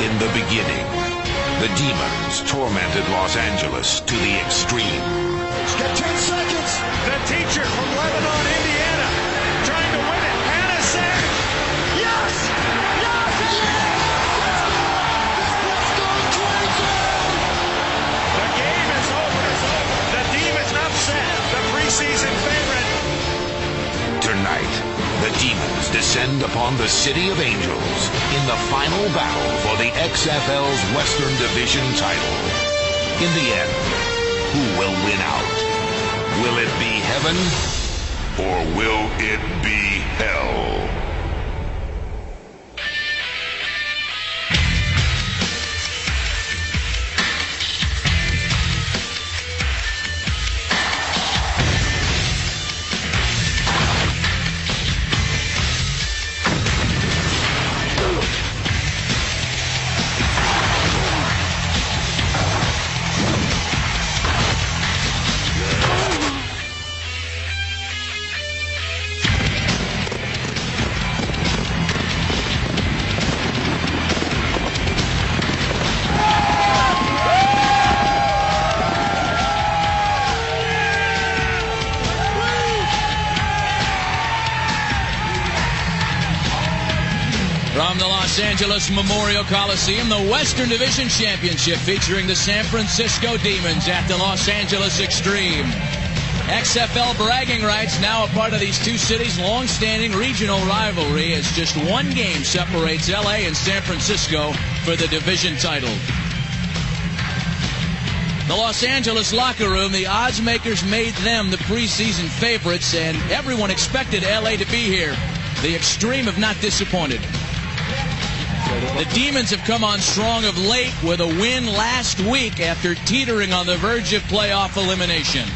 In the beginning, the Demons tormented Los Angeles to the extreme. He's got 10 seconds. The teacher from Lebanon, Indiana, trying to win it. Hannah says, yes! Yes, it is! Let's go crazy! The game is over. The Demons upset the preseason favorite. Tonight, the Demons descend upon the City of Angels in the final battle for the XFL's Western Division title. In the end, who will win out? Will it be heaven, or will it be hell? From the Los Angeles Memorial Coliseum, the Western Division Championship featuring the San Francisco Demons at the Los Angeles Xtreme. XFL bragging rights now a part of these two cities' long-standing regional rivalry as just one game separates LA and San Francisco for the division title. The Los Angeles locker room, the odds makers made them the preseason favorites, and everyone expected LA to be here. The Xtreme have not disappointed. The Demons have come on strong of late with a win last week after teetering on the verge of playoff elimination.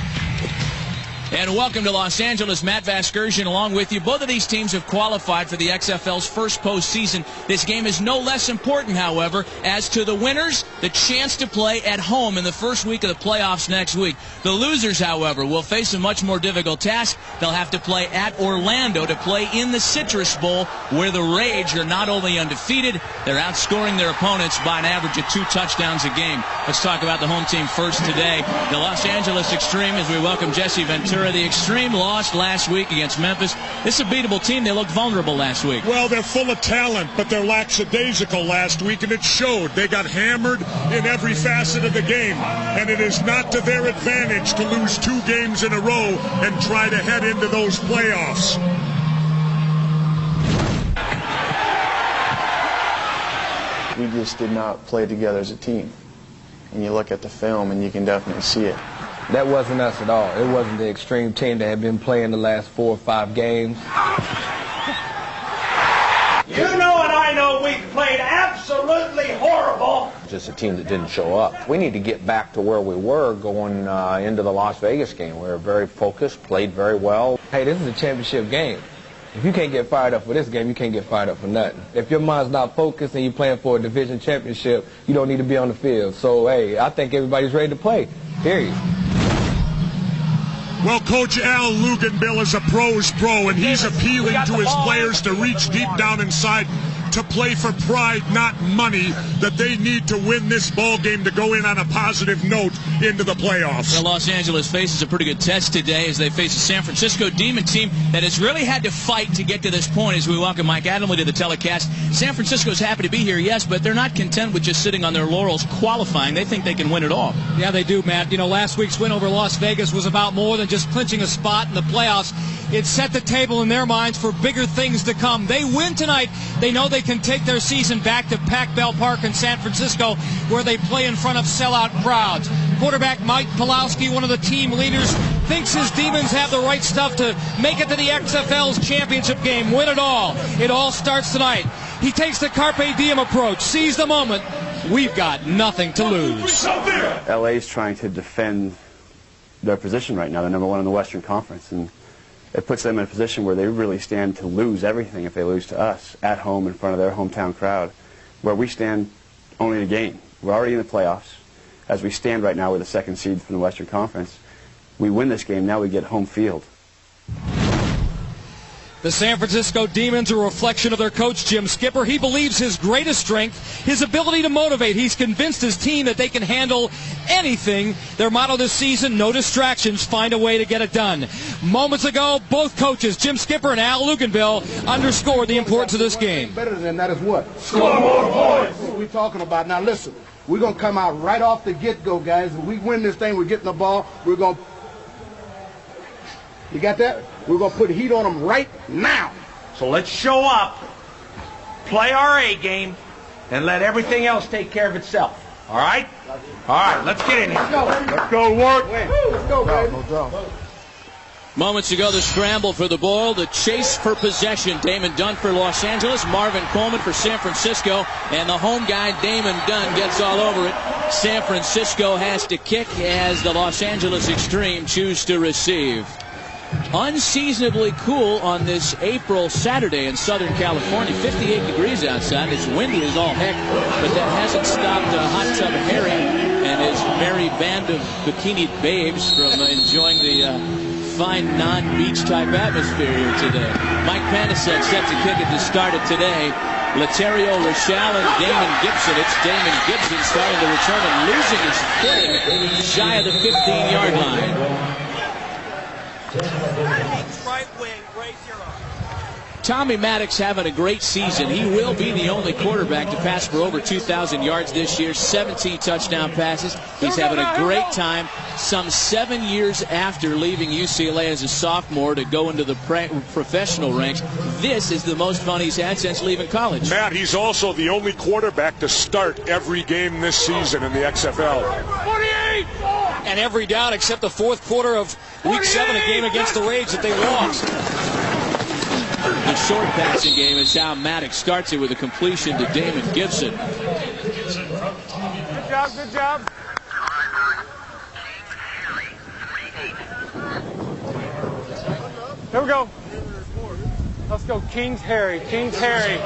And welcome to Los Angeles. Matt Vasgersian along with you. Both of these teams have qualified for the XFL's first postseason. This game is no less important, however, as to the winners, the chance to play at home in the first week of the playoffs next week. The losers, however, will face a much more difficult task. They'll have to play at Orlando to play in the Citrus Bowl, where the Rage are not only undefeated, they're outscoring their opponents by an average of 2 touchdowns a game. Let's talk about the home team first today. The Los Angeles Xtreme, as we welcome Jesse Ventura. The Xtreme lost last week against Memphis. This is a beatable team. They looked vulnerable last week. Well, they're full of talent, but they're lackadaisical last week, and it showed. They got hammered in every facet of the game, and it is not to their advantage to lose 2 games in a row and try to head into those playoffs. We just did not play together as a team. And you look at the film, and you can definitely see it. That wasn't us at all. It wasn't the Xtreme team that had been playing the last 4 or 5 games. You know and I know we played absolutely horrible. Just a team that didn't show up. We need to get back to where we were going into the Las Vegas game. We were very focused, played very well. Hey, this is a championship game. If you can't get fired up for this game, you can't get fired up for nothing. If your mind's not focused and you're playing for a division championship, you don't need to be on the field. So, hey, I think everybody's ready to play, period. Well, Coach Al Luganbill is a pro's pro, and he's appealing to his players to reach deep down inside to play for pride, not money, that they need to win this ball game to go in on a positive note into the playoffs. Well, Los Angeles faces a pretty good test today as they face a San Francisco Demon team that has really had to fight to get to this point as we welcome Mike Adamley to the telecast. San Francisco's happy to be here, yes, but they're not content with just sitting on their laurels qualifying. They think they can win it all. Yeah, they do, Matt. You know, last week's win over Las Vegas was about more than just clinching a spot in the playoffs. It set the table in their minds for bigger things to come. They win tonight. They know they can take their season back to Pac Bell Park in San Francisco, where they play in front of sellout crowds. Quarterback Mike Pawlawski, one of the team leaders, thinks his Demons have the right stuff to make it to the XFL's championship game, win it all. It all starts tonight. He takes the Carpe Diem approach, seize the moment. We've got nothing to lose. LA's trying to defend their position right now. They're number 1 in the Western Conference, and it puts them in a position where they really stand to lose everything if they lose to us at home in front of their hometown crowd, where we stand only to gain. We're already in the playoffs. As we stand right now, we're the 2nd seed from the Western Conference. We win this game, now we get home field. The San Francisco Demons are a reflection of their coach, Jim Skipper. He believes his greatest strength, his ability to motivate. He's convinced his team that they can handle anything. Their motto this season, no distractions, find a way to get it done. Moments ago, both coaches, Jim Skipper and Al Luginbill, underscored the importance of this game. Better than that is what? Score more points! What are we talking about? Now listen, we're going to come out right off the get-go, guys. If we win this thing, we're getting the ball. We're going to... You got that? We're going to put heat on them right now. So let's show up, play our A game, and let everything else take care of itself. All right? All right, let's get in here. Let's go, work. Let's go, baby. No doubt. Moments ago, the scramble for the ball, the chase for possession. Damon Dunn for Los Angeles, Marvin Coleman for San Francisco, and the home guy, Damon Dunn, gets all over it. San Francisco has to kick as the Los Angeles Xtreme choose to receive. Unseasonably cool on this April Saturday in Southern California. 58 degrees outside. It's windy as all heck, but that hasn't stopped Hot Tub Harry and his merry band of bikini babes from enjoying the fine non-beach type atmosphere here today. Mike Pawlawski set to kick it to start it today. Laterio Rashaan and Damon Gibson. It's Damon Gibson starting to return and losing his footing shy of the 15-yard line. Right wing, right zero. Tommy Maddox having a great season. He will be the only quarterback to pass for over 2,000 yards this year, 17 touchdown passes. He's having a great time. Some 7 years after leaving UCLA as a sophomore to go into the professional ranks, this is the most fun he's had since leaving college. Matt, he's also the only quarterback to start every game this season in the XFL. 48! And every down except the fourth quarter of Week 7, a game against the Rage that they lost. The short passing game is how Maddox starts it with a completion to Damon Gibson. Good job, good job. Here we go. Let's go, King's Harry. King's Harry,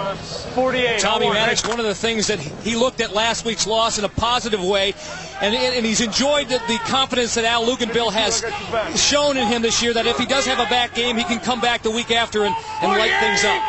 48. Tommy Maddox, one of the things that he looked at last week's loss in a positive way, and he's enjoyed the confidence that Al Luginbill has shown in him this year, that if he does have a back game, he can come back the week after and light things up.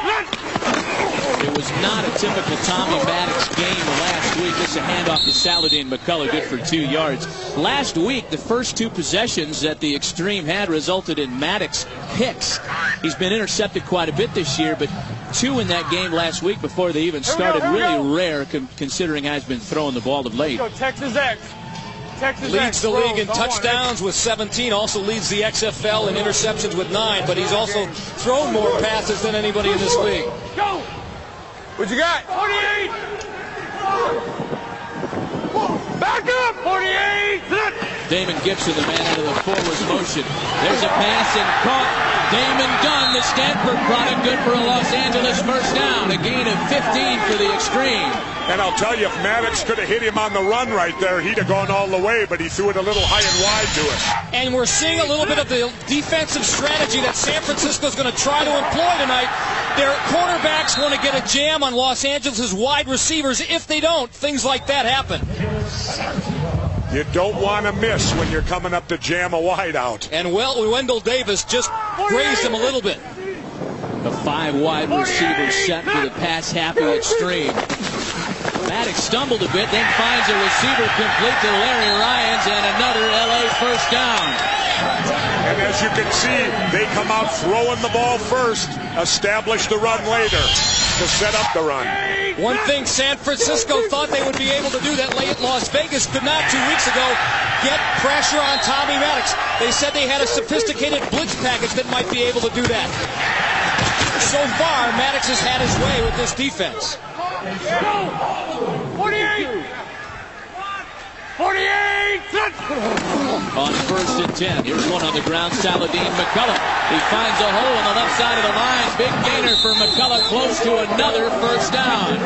It was not a typical Tommy Maddox game last week. This is a handoff to Saladin McCullough, good for 2 yards. Last week, the first two possessions that the Xtreme had resulted in Maddox picks. He's been intercepted quite a bit this year, but 2 in that game last week before they even started. Really rare considering how he's been throwing the ball of late. Texas X. Leads the league in touchdowns with 17, also leads the XFL in interceptions with 9, but he's also thrown more passes than anybody in this league. Go! What you got? 48! Back up! 48! Damon Gibson, the man out of the forward motion. There's a pass and caught. Damon Dunn, the Stanford product, good for a Los Angeles first down. A gain of 15 for the Xtreme. And I'll tell you, if Maddox could have hit him on the run right there, he'd have gone all the way, but he threw it a little high and wide to him. And we're seeing a little bit of the defensive strategy that San Francisco is going to try to employ tonight. Their quarterbacks want to get a jam on Los Angeles' wide receivers. If they don't, things like that happen. You don't want to miss when you're coming up to jam a wide out. And Wendell Davis just grazed him a little bit. The 5 wide receivers set for the pass-happy Xtreme. Maddox stumbled a bit, then finds a receiver complete to Larry Ryans, and another LA first down. And as you can see, they come out throwing the ball first, establish the run later to set up the run. One thing San Francisco thought they would be able to do that late Las Vegas could not 2 weeks ago, get pressure on Tommy Maddox. They said they had a sophisticated blitz package that might be able to do that. So far, Maddox has had his way with this defense. 48! 48! On 1st and 10, here's one on the ground, Saladin McCullough. He finds a hole on the left side of the line. Big gainer for McCullough, close to another first down.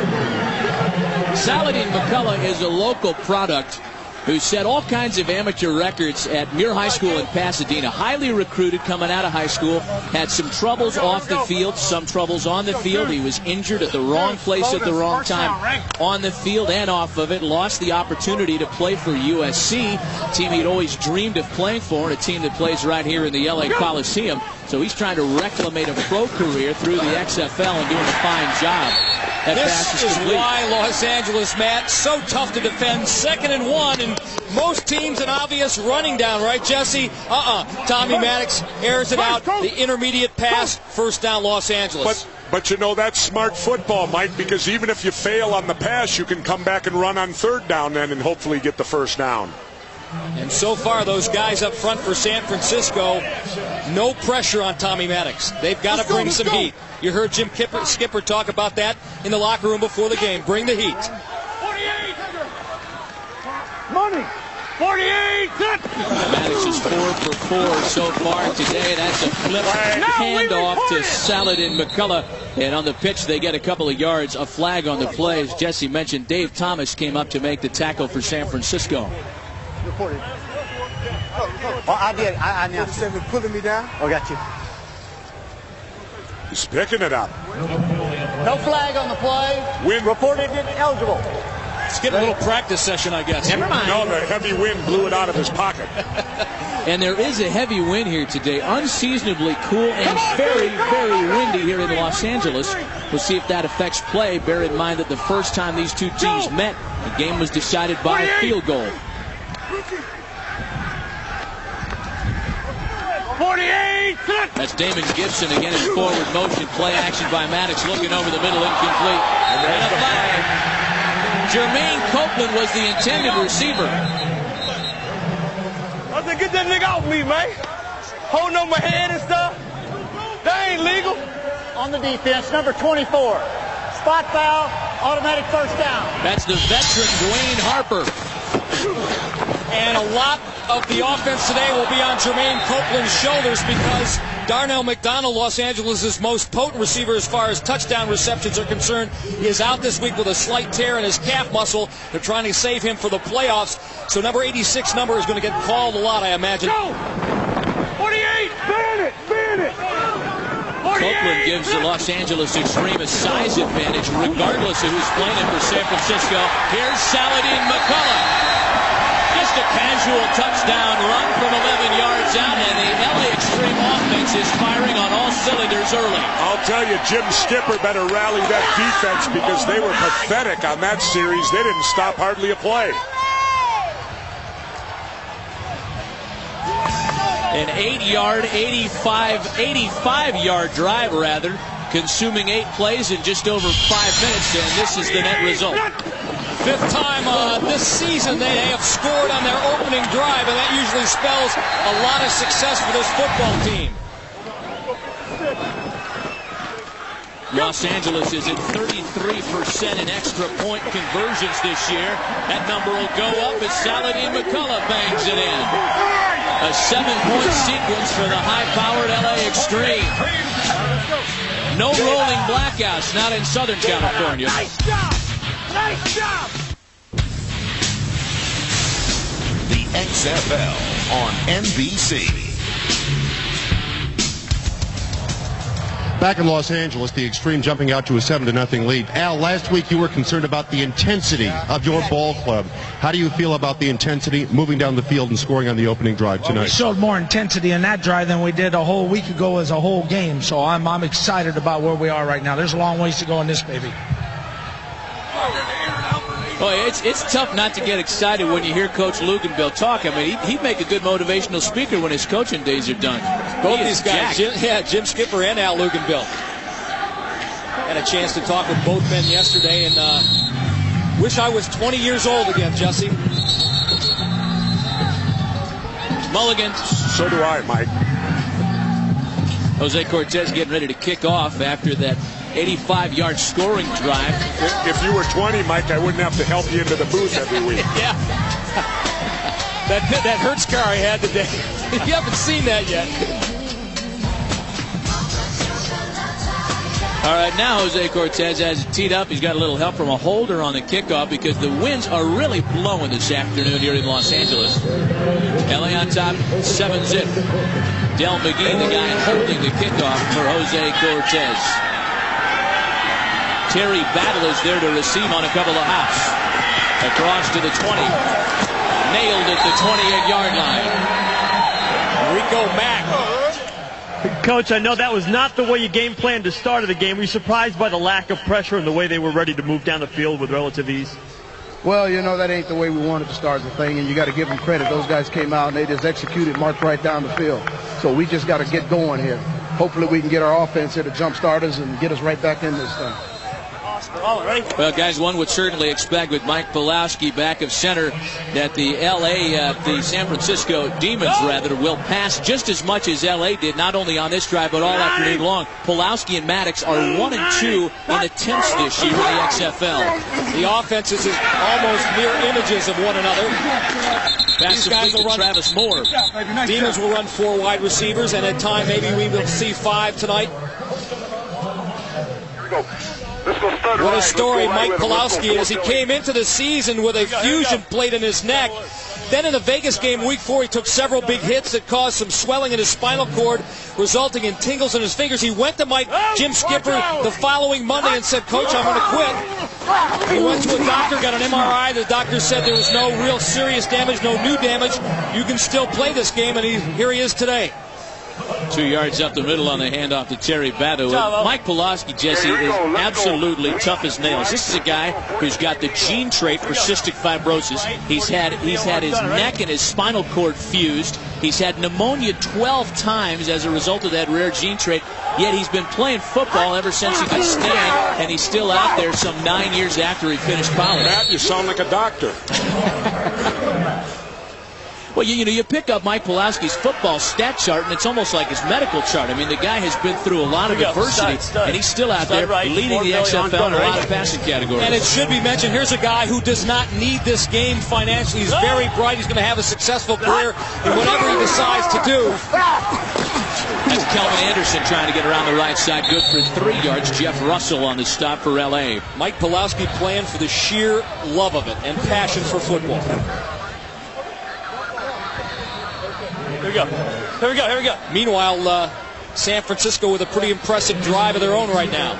Saladin McCullough is a local product who set all kinds of amateur records at Muir High School in Pasadena. Highly recruited coming out of high school. Had some troubles off the field, some troubles on the field. He was injured at the wrong place at the wrong time on the field and off of it. Lost the opportunity to play for USC, a team he'd always dreamed of playing for, and a team that plays right here in the LA Coliseum. So he's trying to reclimate a pro career through the XFL and doing a fine job. This is why Los Angeles, Matt, so tough to defend. 2nd and 1, and most teams an obvious running down, right, Jesse? Tommy Maddox airs it out. The intermediate pass, first down, Los Angeles. But you know, that's smart football, Mike, because even if you fail on the pass, you can come back and run on 3rd down then and hopefully get the first down. And so far, those guys up front for San Francisco, no pressure on Tommy Maddox. They've got to bring some heat. You heard Jim Skipper talk about that in the locker room before the game. Bring the heat. 48! Money! 48! Maddox is 4 for 4 so far today. That's a flip handoff to Saladin McCullough. And on the pitch, they get a couple of yards. A flag on the play. As Jesse mentioned, Dave Thomas came up to make the tackle for San Francisco. Reported. Oh, I did. I announced it. Pulling me down. Oh, got you. He's picking it up. No flag on the play. Wind. Reported eligible. Let's get a little practice session, I guess. Never mind. No, the heavy wind blew it out of his pocket. And there is a heavy wind here today. Unseasonably cool and very, very windy here in Los Angeles. We'll see if that affects play. Bear in mind that the first time these two teams met, the game was decided by a field goal. 48! That's David Gibson again in forward motion. Play action by Maddox, looking over the middle, incomplete. And a flag. Jermaine Copeland was the intended receiver. I said, get that nigga off me, man. Holding on my head and stuff. That ain't legal. On the defense, number 24. Spot foul, automatic first down. That's the veteran Dwayne Harper. And a lot of the offense today will be on Jermaine Copeland's shoulders because Darnell McDonald, Los Angeles' most potent receiver as far as touchdown receptions are concerned, is out this week with a slight tear in his calf muscle. They're trying to save him for the playoffs. So number 86 number is going to get called a lot, I imagine. Go! 48! Ban it! Ban it! Copeland gives the Los Angeles Xtreme a size advantage regardless of who's playing it for San Francisco. Here's Saladin McCullough. Just a casual touchdown run from 11 yards out, and the LA Xtreme offense is firing on all cylinders early. I'll tell you, Jim Skipper better rally that defense because they were pathetic on that series. They didn't stop hardly a play. An 8-yard, 85-yard drive, rather, consuming 8 plays in just over 5 minutes, and this is the net result. 5th time this season they have scored on their opening drive, and that usually spells a lot of success for this football team. Los Angeles is at 33% in extra point conversions this year. That number will go up as Saladin McCullough bangs it in. A 7-point sequence for the high-powered LA Xtreme. No rolling blackouts, not in Southern California. Nice job! Nice job! The XFL on NBC. Back in Los Angeles, the Xtreme jumping out to a 7-0 lead. Al, last week you were concerned about the intensity of your ball club. How do you feel about the intensity moving down the field and scoring on the opening drive tonight? We showed more intensity in that drive than we did a whole week ago as a whole game. So I'm excited about where we are right now. There's a long ways to go in this, baby. Boy, it's tough not to get excited when you hear Coach Luganville talk. I mean, he'd make a good motivational speaker when his coaching days are done. Both these guys, Jim Skipper and Al Luganville. Had a chance to talk with both men yesterday, and wish I was 20 years old again, Jesse. Mulligan. So do I, Mike. Jose Cortez getting ready to kick off after that 85-yard scoring drive. If you were 20, Mike, I wouldn't have to help you into the booth every week. Yeah. That Hertz car I had today. You haven't seen that yet. All right, now Jose Cortez has it teed up. He's got a little help from a holder on the kickoff because the winds are really blowing this afternoon here in Los Angeles. LA on top, 7-zip. Del McGee, the guy holding the kickoff for Jose Cortez. Terry Battle is there to receive on a couple of hops. Across to the 20. Nailed at the 28-yard line. Rico Mack. Coach, I know that was not the way you game planned to start of the game. Were you surprised by the lack of pressure and the way they were ready to move down the field with relative ease? Well, you know, that ain't the way we wanted to start the thing, and you got to give them credit. Those guys came out and they just executed, marched right down the field. So we just got to get going here. Hopefully we can get our offense here to jump starters and get us right back in this thing. Well, guys, one would certainly expect with Mike Pawlawski back of center that the San Francisco Demons, will pass just as much as LA did, not only on this drive, but all afternoon long. Pawlawski and Maddox are 1-2 in attempts this year in the XFL. The offenses is almost near images of one another. These guys will run Travis Moore. Demons will run 4 wide receivers, and at time maybe we will see 5 tonight. What a story Mike Pawlawski is. He came into the season with a fusion plate in his neck. Then in the Vegas game week 4, he took several big hits that caused some swelling in his spinal cord, resulting in tingles in his fingers. He went to Jim Skipper the following Monday and said, "Coach, I'm going to quit." He went to a doctor, got an MRI. The doctor said there was no real serious damage, no new damage. You can still play this game, and here he is today. 2 yards up the middle on the handoff to Terry Battle. Mike Pawlawski, Jesse, is absolutely tough as nails. This is a guy who's got the gene trait for cystic fibrosis. He's had his neck and his spinal cord fused. He's had pneumonia 12 times as a result of that rare gene trait. Yet he's been playing football ever since he could stand, and he's still out there some 9 years after he finished college. Matt, you sound like a doctor. Well, you pick up Mike Pawlawski's football stat chart, and it's almost like his medical chart. I mean, the guy has been through a lot of adversity, and he's still out there leading the XFL in a lot of passing categories. And it should be mentioned, here's a guy who does not need this game financially. He's very bright. He's going to have a successful career in whatever he decides to do. That's Kelvin Anderson trying to get around the right side. Good for 3 yards. Jeff Russell on the stop for L.A. Mike Pawlawski playing for the sheer love of it and passion for football. Here we go. Meanwhile, San Francisco with a pretty impressive drive of their own right now.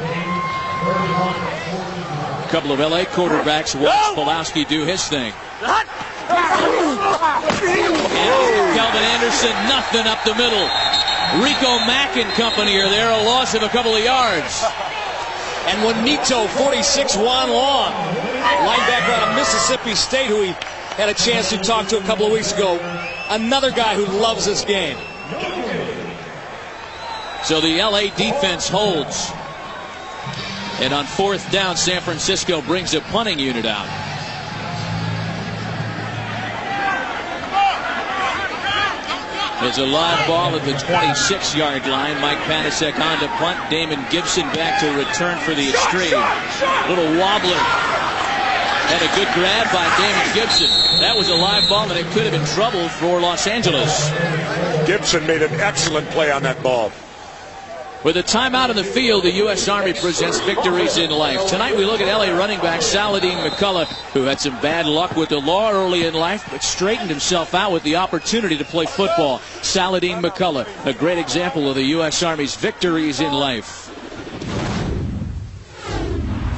A couple of LA quarterbacks watch Pawlawski do his thing. And Kelvin Anderson, nothing up the middle. Rico Mack and company are there, a loss of a couple of yards. And Juanito, 46, Juan Long, linebacker out of Mississippi State, who he had a chance to talk to a couple of weeks ago. Another guy who loves this game. So the LA defense holds. And on 4th down, San Francisco brings a punting unit out. There's a live ball at the 26-yard line. Mike Panasek on to punt. Damon Gibson back to return for the Extreme. Little wobbler. And a good grab by David Gibson. That was a live ball, and it could have been trouble for Los Angeles. Gibson made an excellent play on that ball. With a timeout on the field, the U.S. Army presents victories in life. Tonight we look at L.A. running back Saladin McCullough, who had some bad luck with the law early in life, but straightened himself out with the opportunity to play football. Saladin McCullough, a great example of the U.S. Army's victories in life.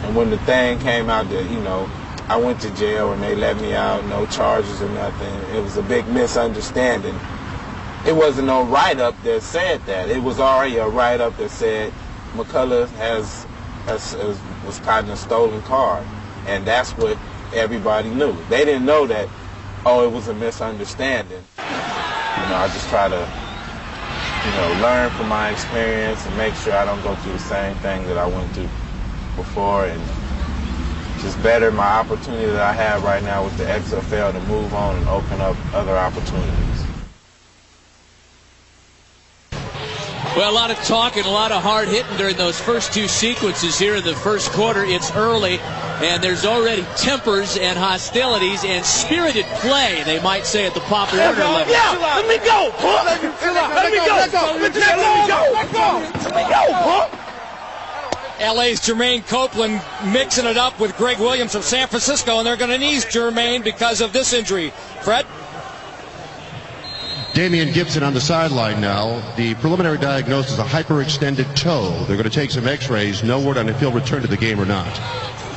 And when the thing came out that, I went to jail and they let me out, no charges or nothing. It was a big misunderstanding. It wasn't no write-up that said that. It was already a write-up that said McCullough was caught in a stolen car. And that's what everybody knew. They didn't know that, it was a misunderstanding. I just try to, learn from my experience and make sure I don't go through the same thing that I went through before, and just better my opportunity that I have right now with the XFL to move on and open up other opportunities. Well, a lot of talk and a lot of hard hitting during those first 2 sequences here in the first quarter. It's early, and there's already tempers and hostilities and spirited play, they might say, at the Pop Warner level. Yeah, let me go, punk. Let me go, punk. LA's Jermaine Copeland mixing it up with Greg Williams from San Francisco, and they're going to ease Jermaine because of this injury. Fred? David Gibson on the sideline now. The preliminary diagnosis is a hyperextended toe. They're going to take some x-rays. No word on if he'll return to the game or not.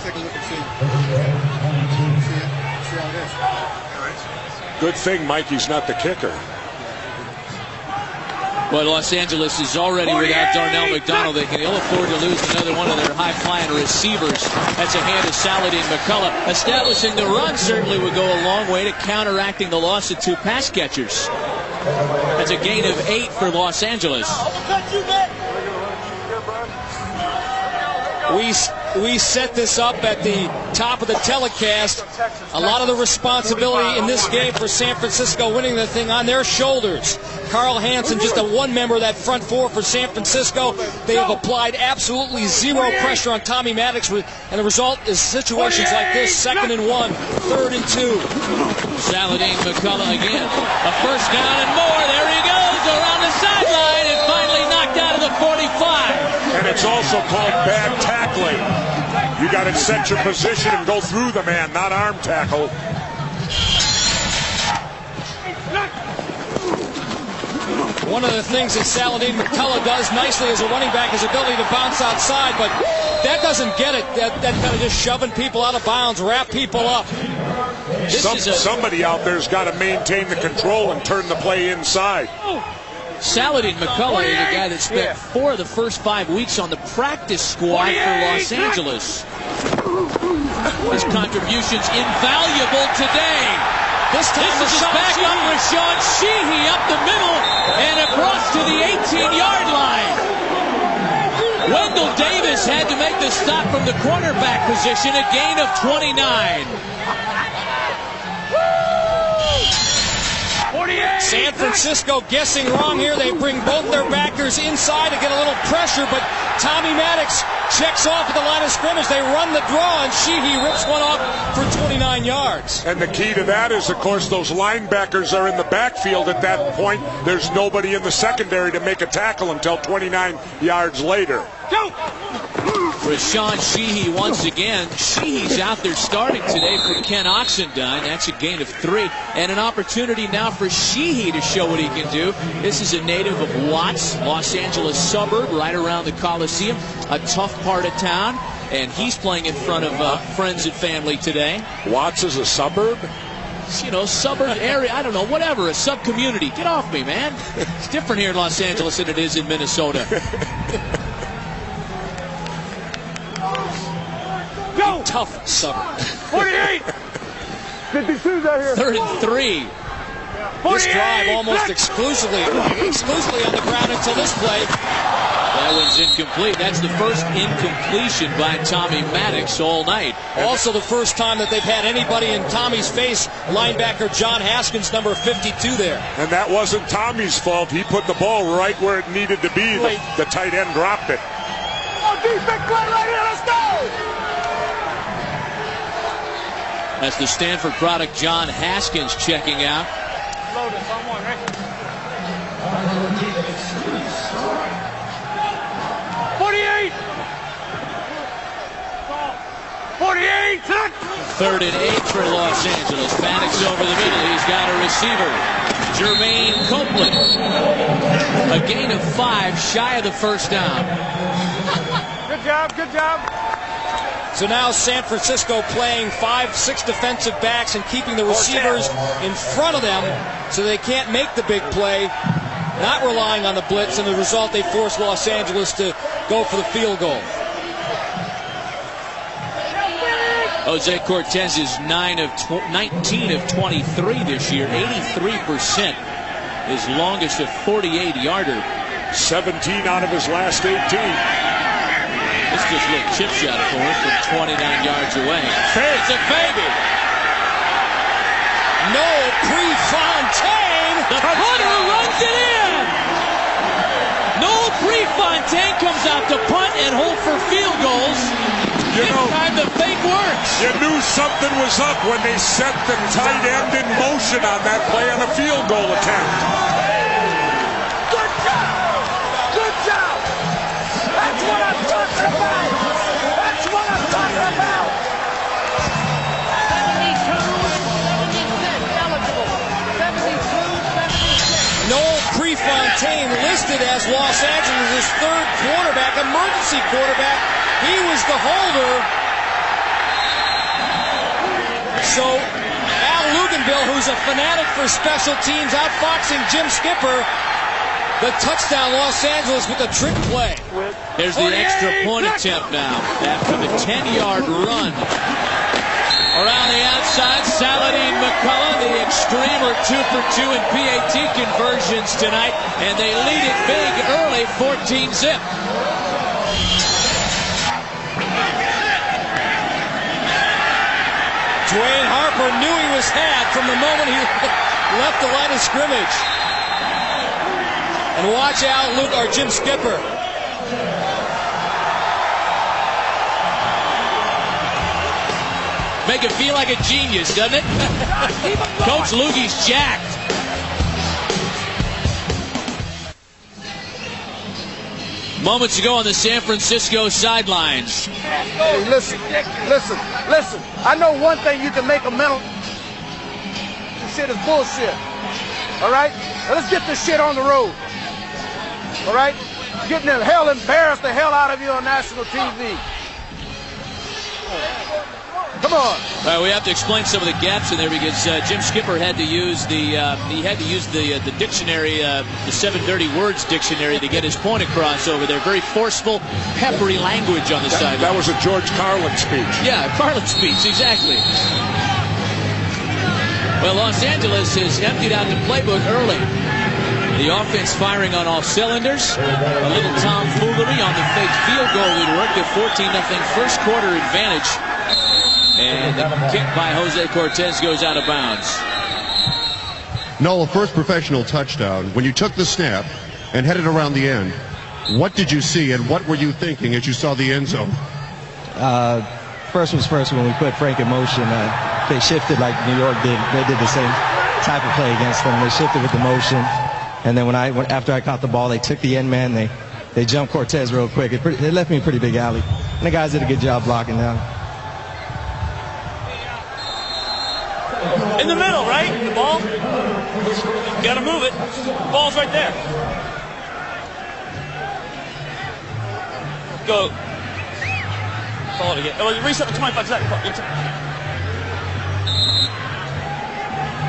Take a look and see. See how it is. Good thing Mikey's not the kicker. Well, Los Angeles is already without Darnell McDonald. They can ill afford to lose another one of their high-flying receivers. That's a hand of Saladin McCullough. Establishing the run certainly would go a long way to counteracting the loss of 2 pass catchers. That's a gain of 8 for Los Angeles. We set this up at the top of the telecast. A lot of the responsibility in this game for San Francisco winning the thing on their shoulders. Carl Hansen, just a one member of that front four for San Francisco. They have applied absolutely zero pressure on Tommy Maddox, and the result is situations like this: 2nd and 1, 3rd and 2. Saladin McCullough again. A first down and more. There he goes around the sideline and finally knocked out of the 45. And it's also called bad tackling. You got to set your position and go through the man, not arm tackle. One of the things that Saladin McCullough does nicely as a running back is ability to bounce outside, but that doesn't get it. That kind of just shoving people out of bounds, wrap people up. Somebody out there's got to maintain the control and turn the play inside. Saladin McCullough is a guy that spent 4 of the first 5 weeks on the practice squad for Los Angeles. His contributions invaluable today. This is back up Rashaan Shehee up the middle and across to the 18-yard line. Wendell Davis had to make the stop from the cornerback position, a gain of 29. San Francisco guessing wrong here. They bring both their backers inside to get a little pressure, but Tommy Maddox checks off at the line of scrimmage. They run the draw, and Shehee rips one off for 29 yards. And the key to that is, of course, those linebackers are in the backfield at that point. There's nobody in the secondary to make a tackle until 29 yards later. Rashaan Shehee once again. Sheehee's out there starting today for Ken Oxendine. That's a gain of 3. And an opportunity now for Shehee to show what he can do. This is a native of Watts, Los Angeles suburb, right around the Coliseum. A tough part of town. And he's playing in front of friends and family today. Watts is a suburb? You know, suburb area, I don't know, whatever, a sub-community. Get off me, man. It's different here in Los Angeles than it is in Minnesota. Go! Tough suburb. 48! 52's out here. 3rd and 3. This drive almost exclusively on the ground until this play. That one's incomplete. That's the first incompletion by Tommy Maddox all night. Also the first time that they've had anybody in Tommy's face. Linebacker John Haskins, number 52 there. And that wasn't Tommy's fault. He put the ball right where it needed to be. The tight end dropped it. Oh, defense play right here. Let's go! That's the Stanford product, John Haskins, checking out. Load it, someone, right? 48! 48! 3rd and 8 for Los Angeles. Maddox over the middle. He's got a receiver, Jermaine Copeland. A gain of 5, shy of the first down. Good job, good job. So now San Francisco playing 5-6 defensive backs and keeping the receivers in front of them so they can't make the big play, not relying on the blitz, and the result, they force Los Angeles to go for the field goal. Jose Cortez is 19 of 23 this year, 83%. His longest a 48-yarder. 17 out of his last 18. It's just a little chip shot for him from 29 yards away. It's a fake. No Prefontaine. The punter runs it in. No Prefontaine comes out to punt and hold for field goals. This time the fake works. You knew something was up when they set the tight end in motion on that play on a field goal attempt. Good job. Good job. That's what I'm talking about. emergency quarterback. He was the holder. So Al Luganville, who's a fanatic for special teams, outfoxing Jim Skipper. The touchdown, Los Angeles, with a trick play. Here's the extra point attempt now after the 10-yard run. Around the outside, Saladin McCullough, the Xtreme, are 2 for 2 in PAT conversions tonight, and they lead it big early, 14-zip. Dwayne Harper knew he was had from the moment he left the line of scrimmage. And watch out, Luke, or Jim Skipper. Make it feel like a genius, doesn't it? Coach Lugie's jacked. Moments ago on the San Francisco sidelines. Hey, listen. I know one thing you can make a mental. This shit is bullshit. All right? Now let's get this shit on the road. All right? Getting the hell embarrassed the hell out of you on national TV. Come on. We have to explain some of the gaps in there because Jim Skipper had to use the dictionary, the 730 words dictionary, to get his point across over there. Very forceful, peppery language on the sideline. That was a George Carlin speech. Yeah, Carlin speech, exactly. Well, Los Angeles has emptied out the playbook early. The offense firing on all cylinders. A little tomfoolery on the fake field goal would work. The 14-0 first quarter advantage. And the kick by Jose Cortez goes out of bounds. Noel, first professional touchdown. When you took the snap and headed around the end, what did you see and what were you thinking as you saw the end zone? First was first when we put Frank in motion. They shifted like New York did. They did the same type of play against them. They shifted with the motion. And then after I caught the ball, they took the end man. They jumped Cortez real quick. It left me a pretty big alley. And the guys did a good job blocking down. In the middle, right? The ball. You gotta move it. The ball's right there. Go. Call it again. Oh, reset the 25 seconds.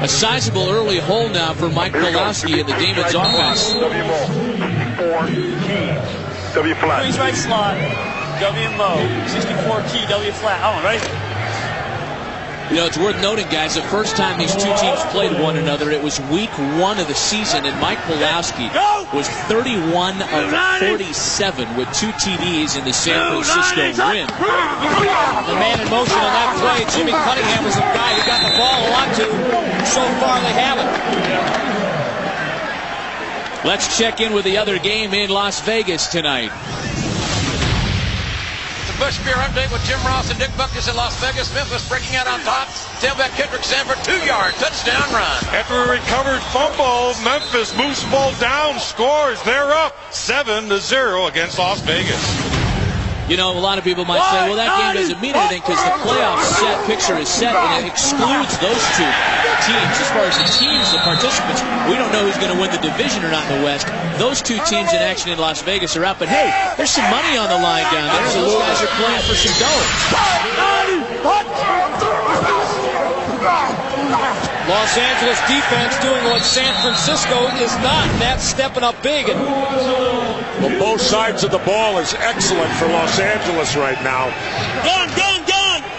A sizable early hole now for Mike Pawlawski in the Demons offense. W flat. Freeze right slot. W low. 64 key. W flat. Oh, right. You know, it's worth noting, guys, the first time these two teams played one another, it was week 1 of the season, and Mike Pawlawski was 31 of 47 with 2 TDs in the San Francisco win. The man in motion on that play, Jimmy Cunningham, was the guy who got the ball a lot to. So far, they haven't. Let's check in with the other game in Las Vegas tonight. Bush Beer update with Jim Ross and Dick Butkus in Las Vegas. Memphis breaking out on top. Tailback Kendrick Sanford, 2-yard touchdown run. After a recovered fumble, Memphis moves the ball down, scores. They're up 7-0 against Las Vegas. You know, a lot of people might say, well, that game doesn't mean anything because the playoff picture is set and it excludes those two teams. As far as the teams, the participants, we don't know who's going to win the division or not in the West. Those two teams in action in Las Vegas are out, but hey, there's some money on the line down there, so those guys are playing for some dough. Los Angeles defense doing what San Francisco is not, and that's stepping up big. Well, both sides of the ball is excellent for Los Angeles right now. Gun!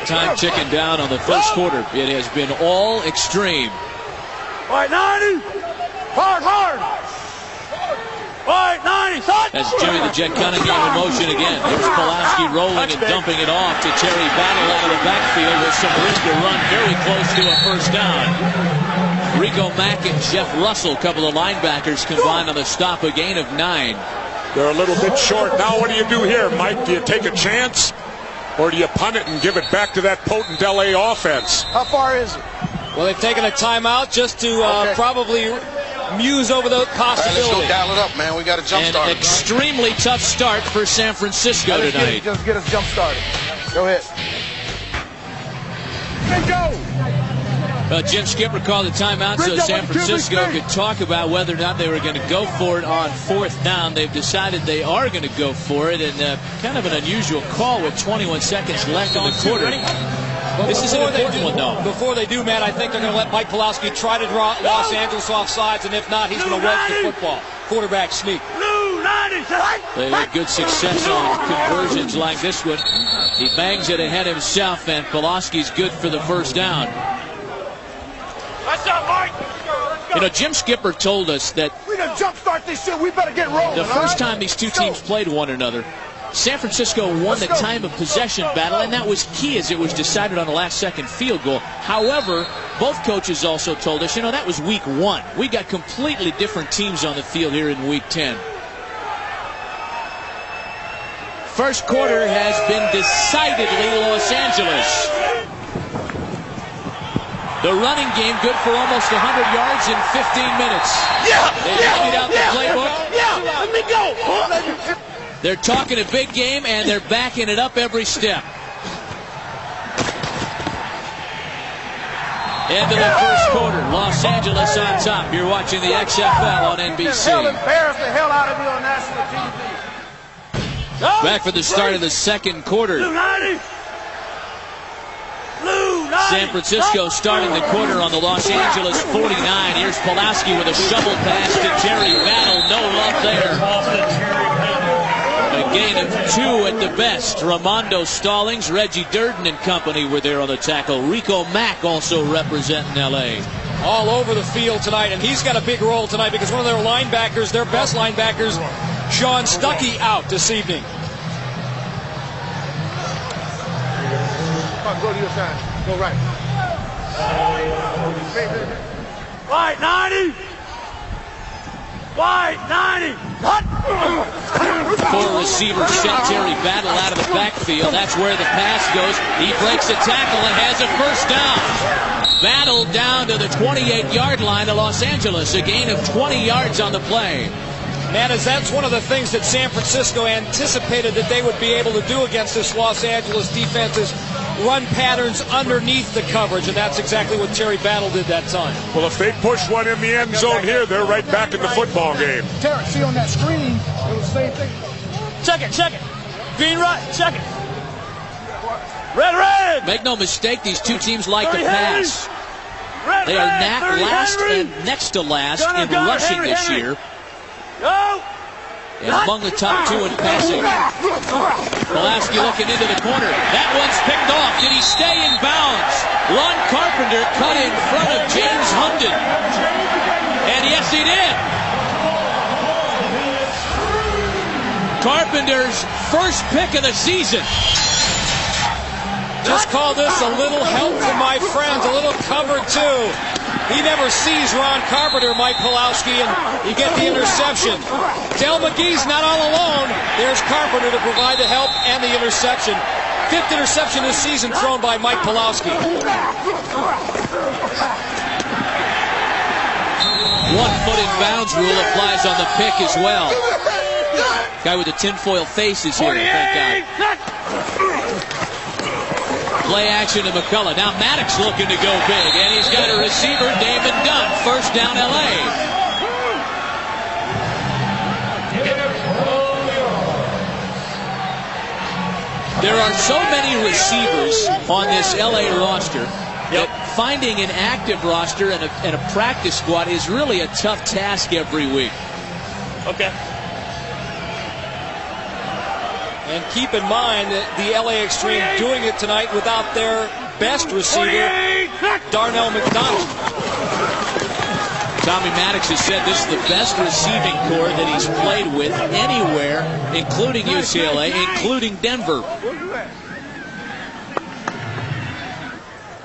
Time ticking down on the first quarter. It has been all Xtreme. All right, 90. Hard. All right, 90. As Jimmy the Jet Cunningham in motion again. There's Pawlawski rolling and dumping it off to Terry Battle out of the backfield with some risk to run very close to a first down. Rico Mack and Jeff Russell, a couple of linebackers, combined on the stop, a gain of 9. They're a little bit short. Now what do you do here, Mike? Do you take a chance? Or do you punt it and give it back to that potent LA offense? How far is it? Well, they've taken a timeout just to probably muse over the possibility. Let's go dial it up, man. We got a jump start. An extremely tough start for San Francisco tonight. Just get us jump started. Go ahead. And go! Jim Skipper called the timeout so San Francisco could talk about whether or not they were going to go for it on 4th down. They've decided they are going to go for it, and kind of an unusual call with 21 seconds left in the quarter. This is an important one, though. Before they do, Matt, I think they're going to let Mike Pawlawski try to draw Los Angeles off sides, and if not, he's going to wedge the football. Quarterback sneak. They had good success on conversions like this one. He bangs it ahead himself, and Pawlawski's good for the first down. What's up, Mike? You know, Jim Skipper told us that We done jumpstart this shit. We better get rolling. the first time these two teams played one another, San Francisco won the time of possession battle, and that was key as it was decided on a last-second field goal. However, both coaches also told us, you know, that was week 1. We got completely different teams on the field here in week 10. First quarter has been decidedly Los Angeles. The running game good for almost 100 yards in 15 minutes. They figured out the playbook. Let me go. They're talking a big game, and they're backing it up every step. End of the first quarter. Los Angeles on top. You're watching the XFL on NBC. Embarrass the hell out of me on national TV. Back for the start of the second quarter. San Francisco starting the quarter on the Los Angeles 49. Here's Pawlawski with a shovel pass to Terry Battle. No love there. A gain of 2 at the best. Ramondo Stallings, Reggie Durden and company were there on the tackle. Rico Mack also representing L.A. All over the field tonight, and he's got a big role tonight because one of their linebackers, their best linebackers, Sean Stuckey, out this evening. Go to your side. Go right. White 90. White 90. Cut. 4 receivers sent Terry Battle out of the backfield. That's where the pass goes. He breaks a tackle and has a first down. Battle down to the 28-yard line of Los Angeles. A gain of 20 yards on the play. Man, that's one of the things that San Francisco anticipated that they would be able to do against this Los Angeles defense is run patterns underneath the coverage, and that's exactly what Terry Battle did that time. Well, if they push one in the end zone here, they're right back in the football game. Terry, see on that screen, it was the same thing. Check it. Green right. Check it. Red. Make no mistake, these two teams like to pass. They are last and next to last in rushing this year. And among the top 2 in passing. Pawlawski looking into the corner. That one's picked off. Did he stay in bounds? Ron Carpenter cut in front of James Hunden. And yes, he did. Carpenter's first pick of the season. Just call this a little help from my friends, a little cover 2. He never sees Ron Carpenter, Mike Pawlawski, and you get the interception. Del McGee's not all alone. There's Carpenter to provide the help and the interception. 5th interception this season thrown by Mike Pawlawski. 1 foot in bounds rule applies on the pick as well. Guy with the tinfoil face is here, thank God. Play action to McCullough. Now Maddox looking to go big, and he's got a receiver, David Dunn. First down, L.A. There are so many receivers on this L.A. roster that finding an active roster and a practice squad is really a tough task every week. Okay. And keep in mind that the LA Xtreme doing it tonight without their best receiver, Darnell McDonald. Tommy Maddox has said this is the best receiving corps that he's played with anywhere, including UCLA, including Denver.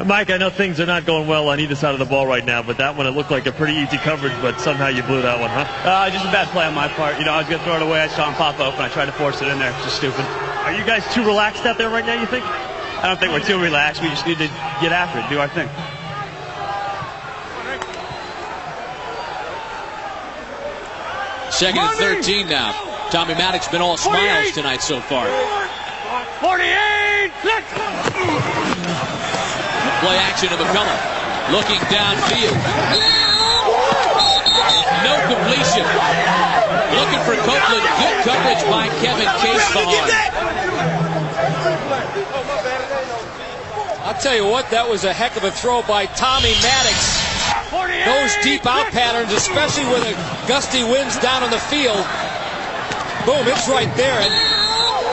Mike, I know things are not going well on either side of the ball right now, but that one, it looked like a pretty easy coverage, but somehow you blew that one, huh? Just a bad play on my part. You know, I was going to throw it away. I saw him pop open. I tried to force it in there. Just stupid. Are you guys too relaxed out there right now, you think? I don't think we're too relaxed. We just need to get after it, do our thing. Second and 13 now. Tommy Maddox been all smiles tonight so far. 48. Play action to McCullough. Looking downfield. No completion. Looking for Copeland. Good coverage by Kevin Case. I'll tell you what, that was a heck of a throw by Tommy Maddox. Those deep out patterns, especially with the gusty winds down on the field. Boom, it's right there. And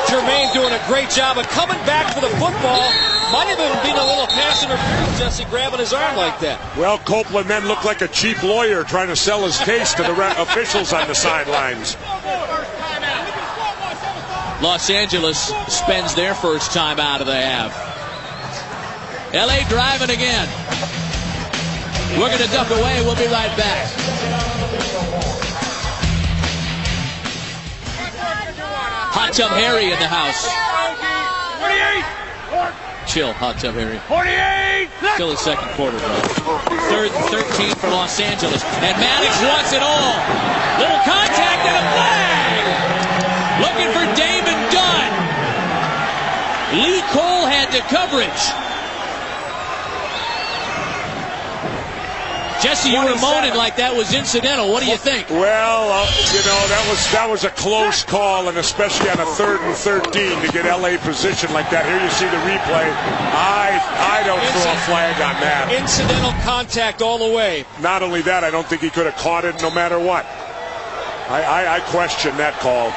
Jermaine doing a great job of coming back for the football. Might have even been a little pass interference, Jesse, grabbing his arm like that. Well, Copeland then looked like a cheap lawyer trying to sell his case to the officials on the sidelines. Los Angeles spends their first time out of the half. LA driving again. We're going to duck away. We'll be right back. Hot Tub Harry in the house. 48. Chill, Hot Tub Harry. 48. Still his second quarter, bro. 3rd and 13 for Los Angeles. And Maddox wants it all. Little contact and a flag. Looking for David Dunn. Lee Cole had the coverage. Jesse, you were moaning like that was incidental. What do you think? Well, you know, that was a close call, and especially on a 3rd and 13 to get LA positioned like that. Here you see the replay. I don't throw a flag on that. Incidental contact all the way. Not only that, I don't think he could have caught it no matter what. I question that call.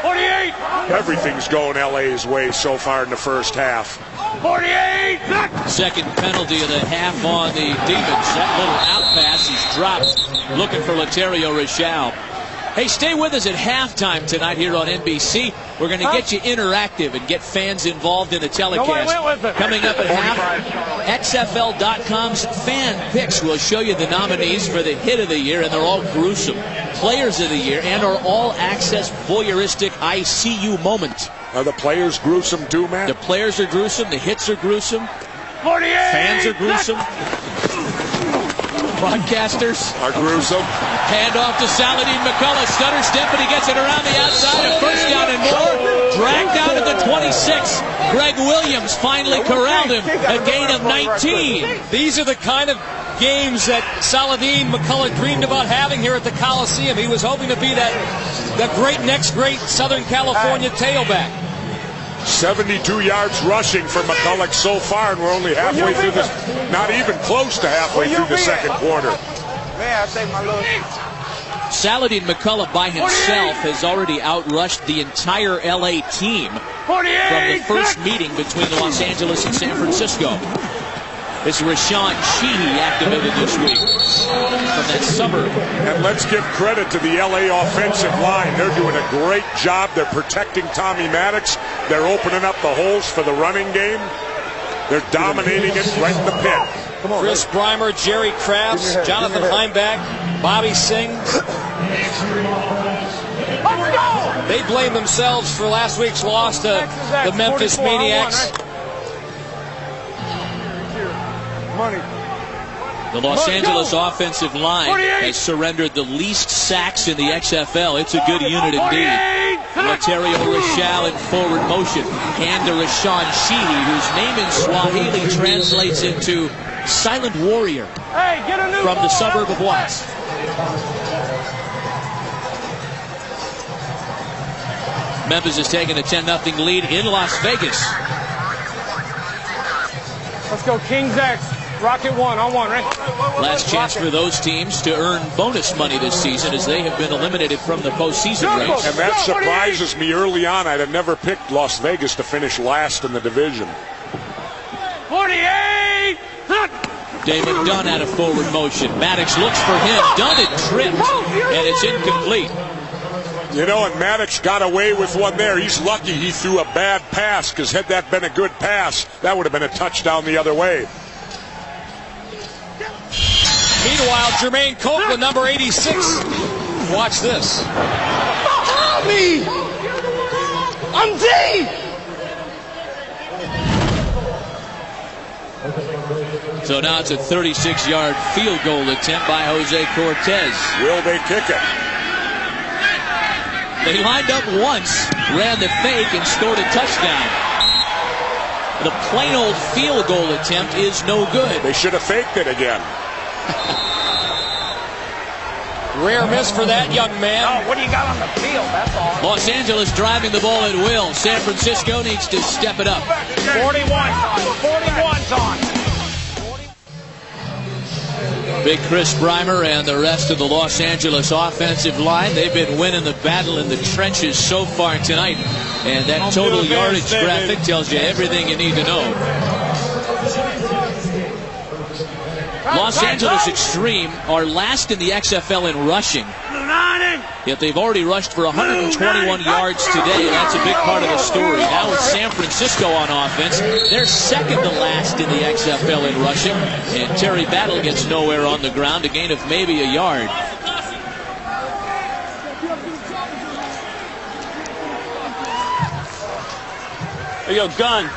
48. Everything's going LA's way so far in the first half. 48. Second penalty of the half on the Demons. That little out pass, he's dropped. Looking for Laterio Rashaan. Hey, stay with us at halftime tonight here on NBC. We're going to get you interactive and get fans involved in the telecast. Coming up at half, XFL.com's fan picks will show you the nominees for the hit of the year, and they're all gruesome. Players of the year, and our all-access voyeuristic I See You moment. Are the players gruesome too, man? The players are gruesome. The hits are gruesome. 48. Fans are gruesome. Broadcasters are gruesome. Hand off to Saladin McCullough. Stutter step, and he gets it around the outside. A first down and more. Dragged out at the 26. Greg Williams finally corralled him. A gain of 19. These are the kind of games that Saladin McCullough dreamed about having here at the Coliseum. He was hoping to be that next great Southern California tailback. 72 yards rushing for McCullough so far, and we're only halfway through this, not even close to halfway through the second quarter. Man, I take my little... Saladin McCullough by himself has already outrushed the entire LA team from the first meeting between Los Angeles and San Francisco. This is Rashaan Shehee activated this week from that suburb. And let's give credit to the LA offensive line. They're doing a great job. They're protecting Tommy Maddox. They're opening up the holes for the running game. They're dominating it right in the pit. Chris Breimer, Jerry Krause, Jonathan Heimbach, Bobby Singh. They blame themselves for last week's loss to the Memphis Maniacs. The Los Angeles offensive line has surrendered the least sacks in the XFL. It's a good unit indeed. Laterio Rashaan in forward motion. Hand to Rashaan Shehee, whose name in Swahili translates into Silent Warrior, from the suburb of Watts. Memphis has taken a 10-0 lead in Las Vegas. Let's go Kings X. Rocket 1 on 1, right? Last chance for those teams to earn bonus money this season, as they have been eliminated from the postseason race. And that surprises me early on. I'd have never picked Las Vegas to finish last in the division. 48! David Dunn out of forward motion. Maddox looks for him. Dunn had tripped, and it's incomplete. You know, and Maddox got away with one there. He's lucky he threw a bad pass, because had that been a good pass, that would have been a touchdown the other way. Meanwhile, Jermaine Copeland, number 86. Watch this. Me! I'm D! So now it's a 36-yard field goal attempt by Jose Cortez. Will they kick it? They lined up once, ran the fake, and scored a touchdown. The plain old field goal attempt is no good. They should have faked it again. Rare miss for that young man. Oh, what do you got on the field? That's all. Los Angeles driving the ball at will. San Francisco needs to step it up. 41's on. Big Chris Breimer and the rest of the Los Angeles offensive line. They've been winning the battle in the trenches so far tonight. And that total yardage graphic tells you everything you need to know. Los Angeles Xtreme are last in the XFL in rushing. Yet they've already rushed for 121 yards today. That's a big part of the story. Now with San Francisco on offense, they're second to last in the XFL in rushing. And Terry Battle gets nowhere on the ground, a gain of maybe a yard. There you go, gun.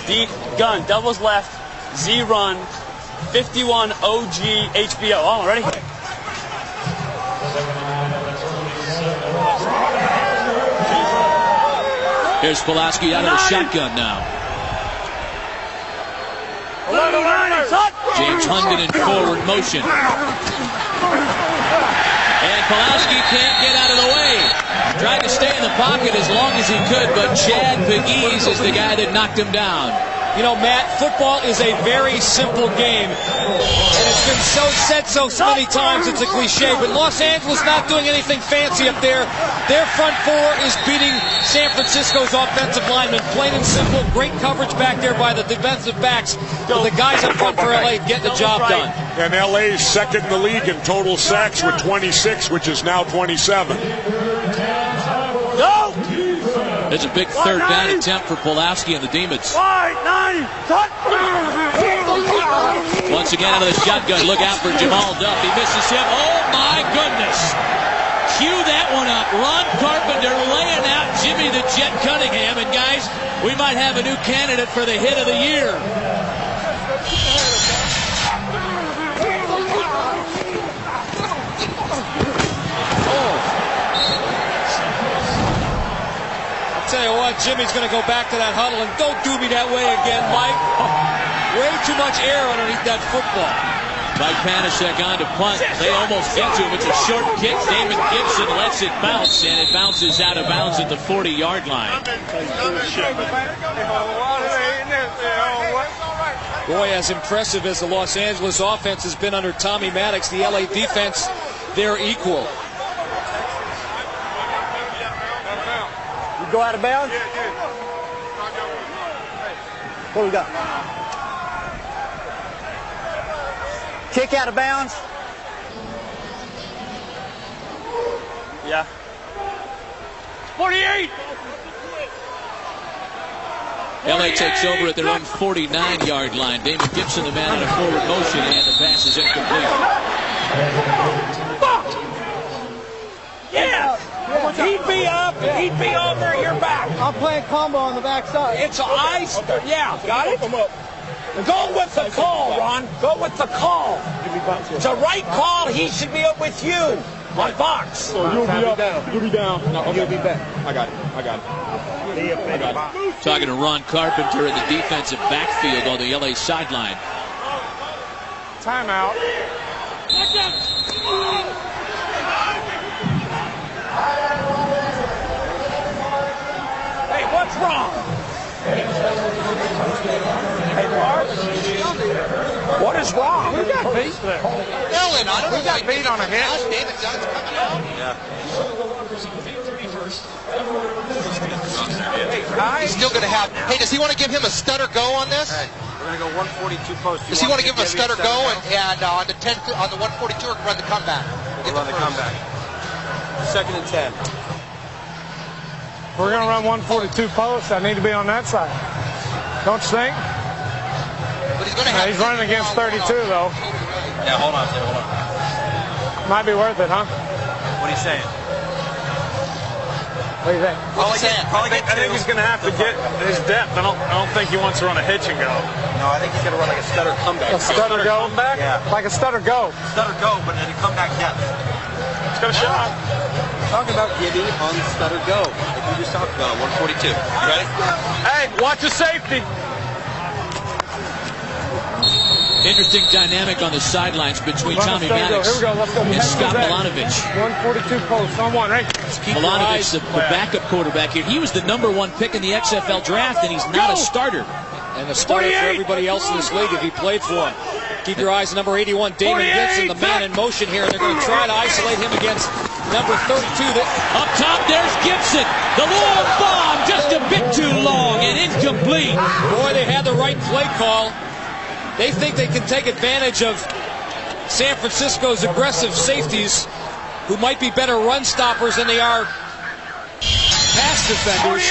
Deep, gun, doubles left, Z run, 51 OG HBO. Oh, ready? Here's Pawlawski out of the shotgun now. James Hunden in forward motion. And Pawlawski can't get out of the way. Tried to stay in the pocket as long as he could, but Chad Pegues is the guy that knocked him down. You know, Matt, football is a very simple game. And it's been said so many times, it's a cliche. But Los Angeles not doing anything fancy up there. Their front four is beating San Francisco's offensive linemen. Plain and simple. Great coverage back there by the defensive backs. But the guys up front for LA get the job done. And LA is second in the league in total sacks with 26, which is now 27. Go! There's a big third down attempt for Pawlawski and the Demons. Once again out of the shotgun. Look out for Jamal Duff. He misses him. Oh my goodness. Cue that one up. Ron Carpenter laying out Jimmy the Jet Cunningham. And guys, we might have a new candidate for the hit of the year. Tell you what, Jimmy's going to go back to that huddle, and don't do me that way again, Mike. Way too much air underneath that football. Mike Pawlawski on to punt. They almost get to him. It's a short kick. David Gibson lets it bounce, and it bounces out of bounds at the 40-yard line. Boy, as impressive as the Los Angeles offense has been under Tommy Maddox, the LA defense, they're equal. Go out of bounds? What do we got? Kick out of bounds? Yeah. 48! LA takes over at their own 49-yard line. David Gibson, the man in a forward motion, and the pass is incomplete. Yeah! He'd be up, he'd be over your back. I'm playing combo on the backside. It's ice. Yeah, got it? Go with the call, Ron. Go with the call. It's a right call. He should be up with you on box. So you'll be up. You'll be down. No, you'll be back. I got it. Talking to Ron Carpenter in the defensive backfield on the LA sideline. Timeout. Hey, what's wrong? Hey, Mark. What is wrong? We got beat there. Ellen, I don't We got beat on a hit. David Gunn's coming out. He's still going to have. Hey, does he want to give him a stutter go on this? Hey, we're going to go 142 post. Does he want to give him a stutter go and on the 142 or run the comeback? We'll run the comeback. 2nd and 10. We're going to run 142 posts. I need to be on that side. Don't you think? But he's going to have. He's running against 32, though. Yeah, hold on. Might be worth it, huh? What are you saying? What do you think? I think he's going to have to get his depth. I don't think he wants to run a hitch and go. No, I think he's going to run like a stutter comeback. A stutter go? Comeback? Yeah. Like a stutter go. Stutter go, but then a comeback depth. He's got a shot. Talking about Gibby on stutter go, like we just talked about, 142. You ready? Hey, watch the safety. Interesting dynamic on the sidelines between Tommy Maddox and Scott Milanovic. 142 post on one, right? Milanovic, the backup quarterback here. He was the #1 pick in the XFL draft, and he's not a starter. And a starter for everybody else in this league if he played for him. Keep your eyes on number 81, David Gibson, the man in motion here. And they're going to try to isolate him against number 32. Up top, there's Gibson. The long bomb, just a bit too long and incomplete. Boy, they had the right play call. They think they can take advantage of San Francisco's aggressive safeties, who might be better run stoppers than they are pass defenders.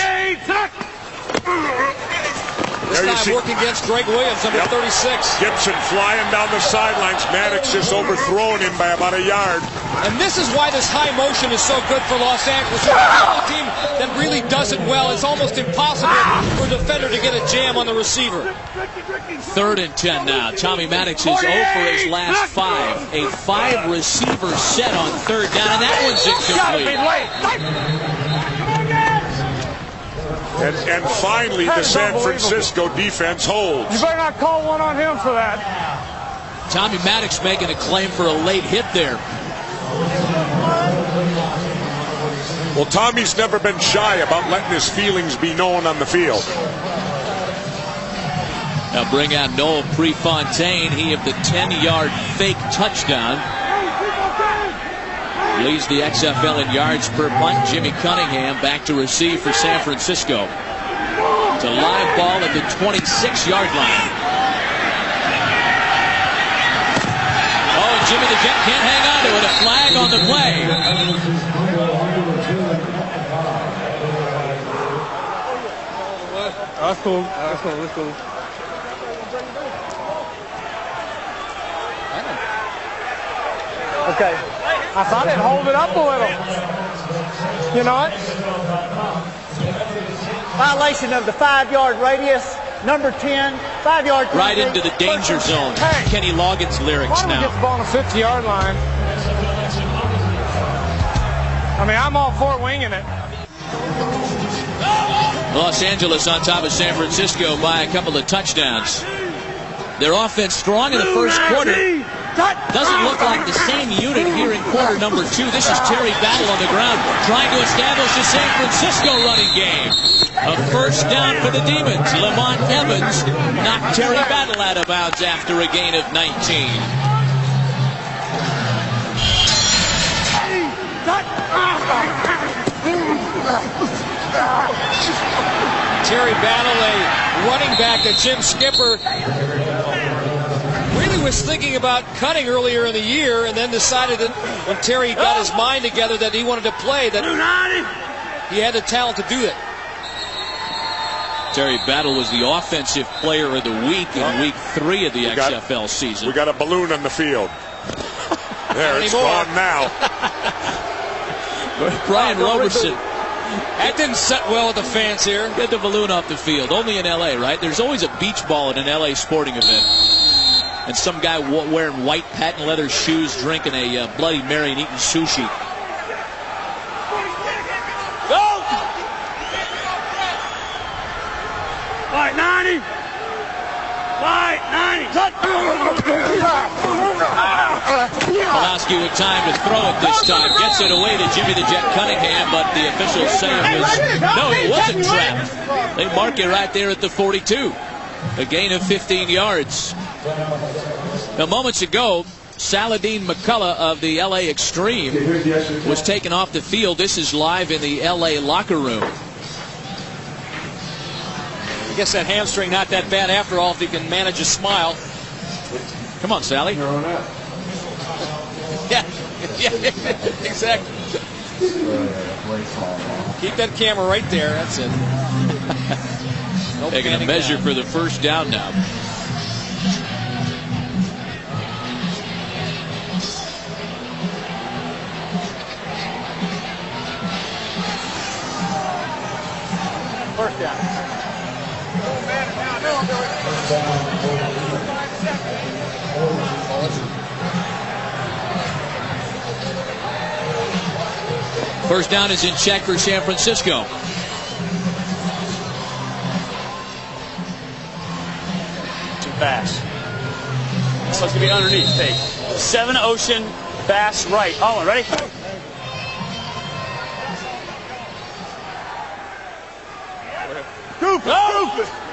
This time working against Greg Williams, number 36. Gibson flying down the sidelines. Maddox just overthrown him by about a yard. And this is why this high motion is so good for Los Angeles. It's the only team that really does it well. It's almost impossible for a defender to get a jam on the receiver. 3rd and 10 now. Tommy Maddox is 0 for his last 5. A 5-receiver set on 3rd down, and that one's incomplete. And finally, the San Francisco defense holds. You better not call one on him for that. Tommy Maddox making a claim for a late hit there. Well, Tommy's never been shy about letting his feelings be known on the field. Now bring out Noel Prefontaine. He of the 10-yard fake touchdown. Leads the XFL in yards per punt. Jimmy Cunningham back to receive for San Francisco. It's a live ball at the 26-yard line. Oh, and Jimmy the Jet can't hang on to it. A flag on the play. That's cool. That's cool. That's cool. Okay. I thought it'd hold it up a little. You know what? Violation of the 5-yard radius. Number 10, 5-yard. Right into the danger zone. Hey, Kenny Loggins lyrics why don't now. we get the ball on the 50-yard line? I mean, I'm all for winging it. Los Angeles on top of San Francisco by a couple of touchdowns. Their offense strong in the first quarter. Doesn't look like the same unit here in quarter number 2. This is Terry Battle on the ground trying to establish a San Francisco running game. A first down for the Demons. Lamont Evans knocked Terry Battle out of bounds after a gain of 19. Terry Battle, a running back that Jim Skipper really was thinking about cutting earlier in the year, and then decided that when Terry got his mind together that he wanted to play, that he had the talent to do it. Terry Battle was the offensive player of the week in week 3 of the XFL season. We got a balloon on the field. There, it's gone now. Brian Roberson. That didn't set well with the fans here. Get the balloon off the field. Only in L.A., right? There's always a beach ball at an L.A. sporting event. And some guy wearing white patent leather shoes drinking a Bloody Mary and eating sushi. Go! White 90! White 90! Pawlawski with time to throw it this time. Gets it away to Jimmy the Jet Cunningham, but the officials say it was... No, it wasn't trapped. They mark it right there at the 42. A gain of 15 yards. Now, moments ago, Saladin McCullough of the LA Xtreme was taken off the field. This is live in the LA locker room. I guess that hamstring not that bad after all if he can manage a smile. Come on, Sally. Yeah, exactly. Keep that camera right there. That's it. No They're going to measure for the first down now. First down. First down is in check for San Francisco. Too fast. So it's going to be underneath. Fake. 7 Ocean, Bass right. Oh, ready?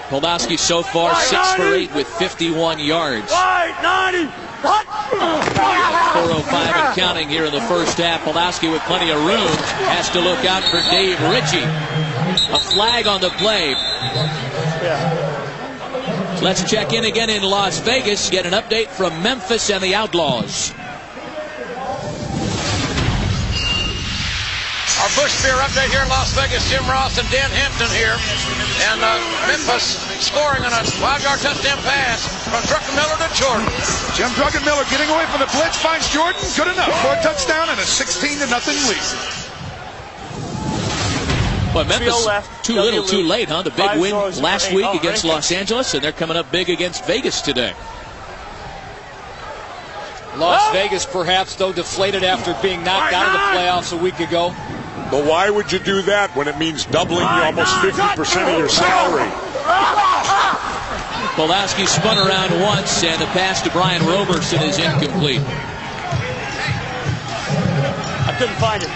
Pawlawski so far 6 for 8 with 51 yards. 4:05 and counting here in the first half. Pawlawski with plenty of room has to look out for Dave Ritchie. A flag on the play. Let's check in again in Las Vegas, get an update from Memphis and the Outlaws. Our Bush Beer update here in Las Vegas. Jim Ross and Dan Hampton here. And Memphis scoring on a 5-yard touchdown pass from Druckenmiller to Jordan. Jim Druckenmiller getting away from the blitz, finds Jordan. Good enough for a touchdown and a 16-0 lead. Well, Memphis, too little, too late, huh? The big win last week against Los Angeles, and they're coming up big against Vegas today. Las Vegas, perhaps, though, deflated after being knocked out of the playoffs a week ago. But why would you do that when it means doubling almost 50% of your salary? Pawlawski spun around once, and the pass to Brian Roberson is incomplete. I couldn't find it.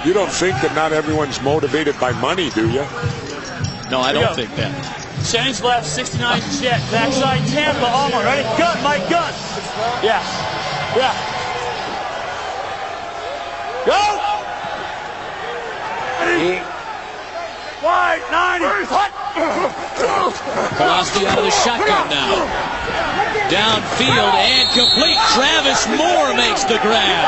You don't think that not everyone's motivated by money, do you? No, I don't think that. Change left, 69 jet. Backside Tampa, Alma. Ready? Gun, Mike, gun. Yeah. Yeah. Go! Wide, 90. Pawlawski out of the shotgun now. Downfield and complete. Travis Moore makes the grab.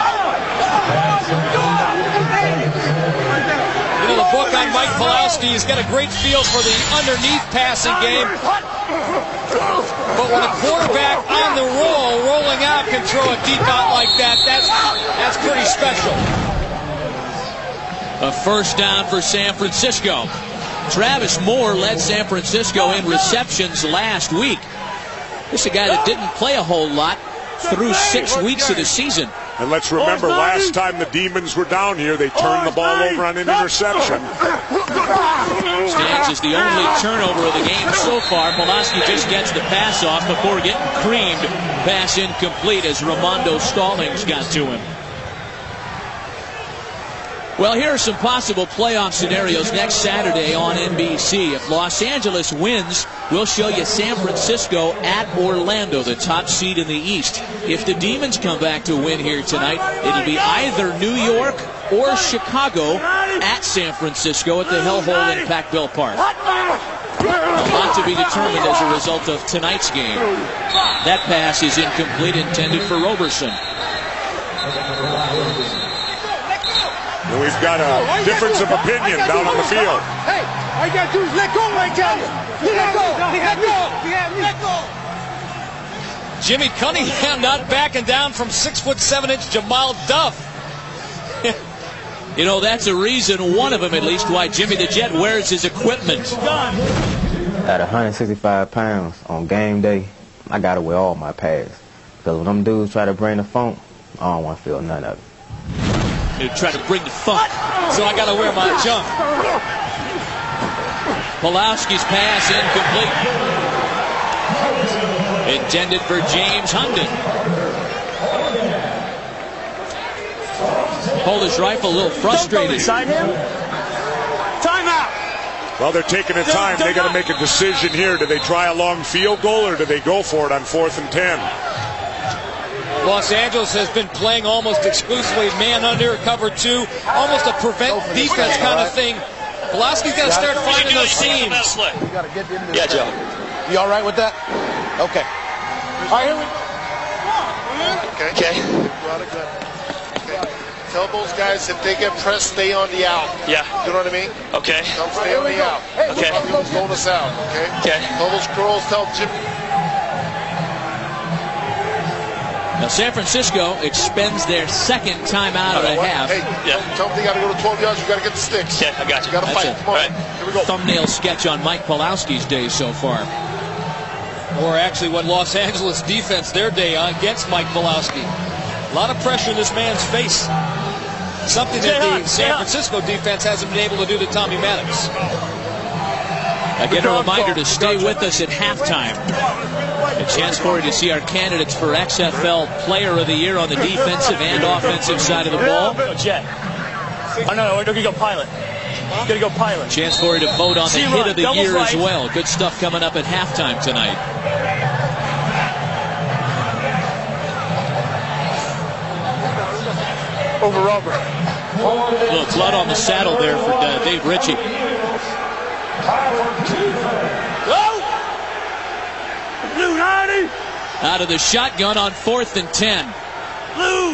You know, the book on Mike Pawlawski, he's got a great feel for the underneath passing game. But when a quarterback on the roll, rolling out, can throw a deep out like that, that's pretty special. A first down for San Francisco. Travis Moore led San Francisco in receptions last week. This is a guy that didn't play a whole lot through 6 weeks of the season. And let's remember, last time the Demons were down here, they turned the ball over on an interception. Stands as the only turnover of the game so far. Pawlawski just gets the pass off before getting creamed. Pass incomplete as Ramondo Stallings got to him. Well, here are some possible playoff scenarios next Saturday on NBC. If Los Angeles wins, we'll show you San Francisco at Orlando, the top seed in the East. If the Demons come back to win here tonight, it'll be either New York or Chicago at San Francisco at the Hellhole in Pac-Bell Park. A lot to be determined as a result of tonight's game. That pass is incomplete, intended for Roberson. And we've got a difference of opinion down on the field. Hey, all you got to do is let go right now. Let go. Jimmy Cunningham not backing down from 6'7" Jamal Duff. You know, that's a reason, one of them at least, why Jimmy the Jet wears his equipment. At 165 pounds on game day, I got to wear all my pads. Because when them dudes try to bring the funk, I don't want to feel none of it. They try to bring the funk, so I got to wear my jump. Pawlawski's pass incomplete. Intended for James Hunden. Pulled his rifle a little frustrated. Timeout. Well, they're taking their time. They got to make a decision here. Do they try a long field goal or do they go for it on 4th and 10? Los Angeles has been playing almost exclusively man under, cover 2, almost a prevent defense kind of thing. Pawlawski's got to start finding those seams. Yeah, Joe. You all right with that? Okay. All right, here we go. Okay. Tell those guys if they get pressed, stay on the out. Yeah. You know what I mean? Okay. Tell them stay on the out. Okay. Roll us out, okay? Okay. Tell those girls, tell Jim. Now, San Francisco expends their second timeout of the half. Hey, tell them they got to go to 12 yards. You got to get the sticks. Yeah, I got you. You got to fight. Come on. Right. Here we go. Thumbnail sketch on Mike Pawlawski's day so far. Or actually what Los Angeles defense their day on against Mike Pawlawski. A lot of pressure in this man's face. Something that the San Francisco defense hasn't been able to do to Tommy Maddox. Again, a reminder to stay with us at halftime. A chance for you to see our candidates for XFL Player of the Year on the defensive and offensive side of the ball. Jet. Oh, no, we're going to go pilot. We're going to go pilot. Chance for you to vote on the hit of the year as well. Good stuff coming up at halftime tonight. Over rubber. A little blood on the saddle there for Dave Ritchie. Out of the shotgun on 4th and 10.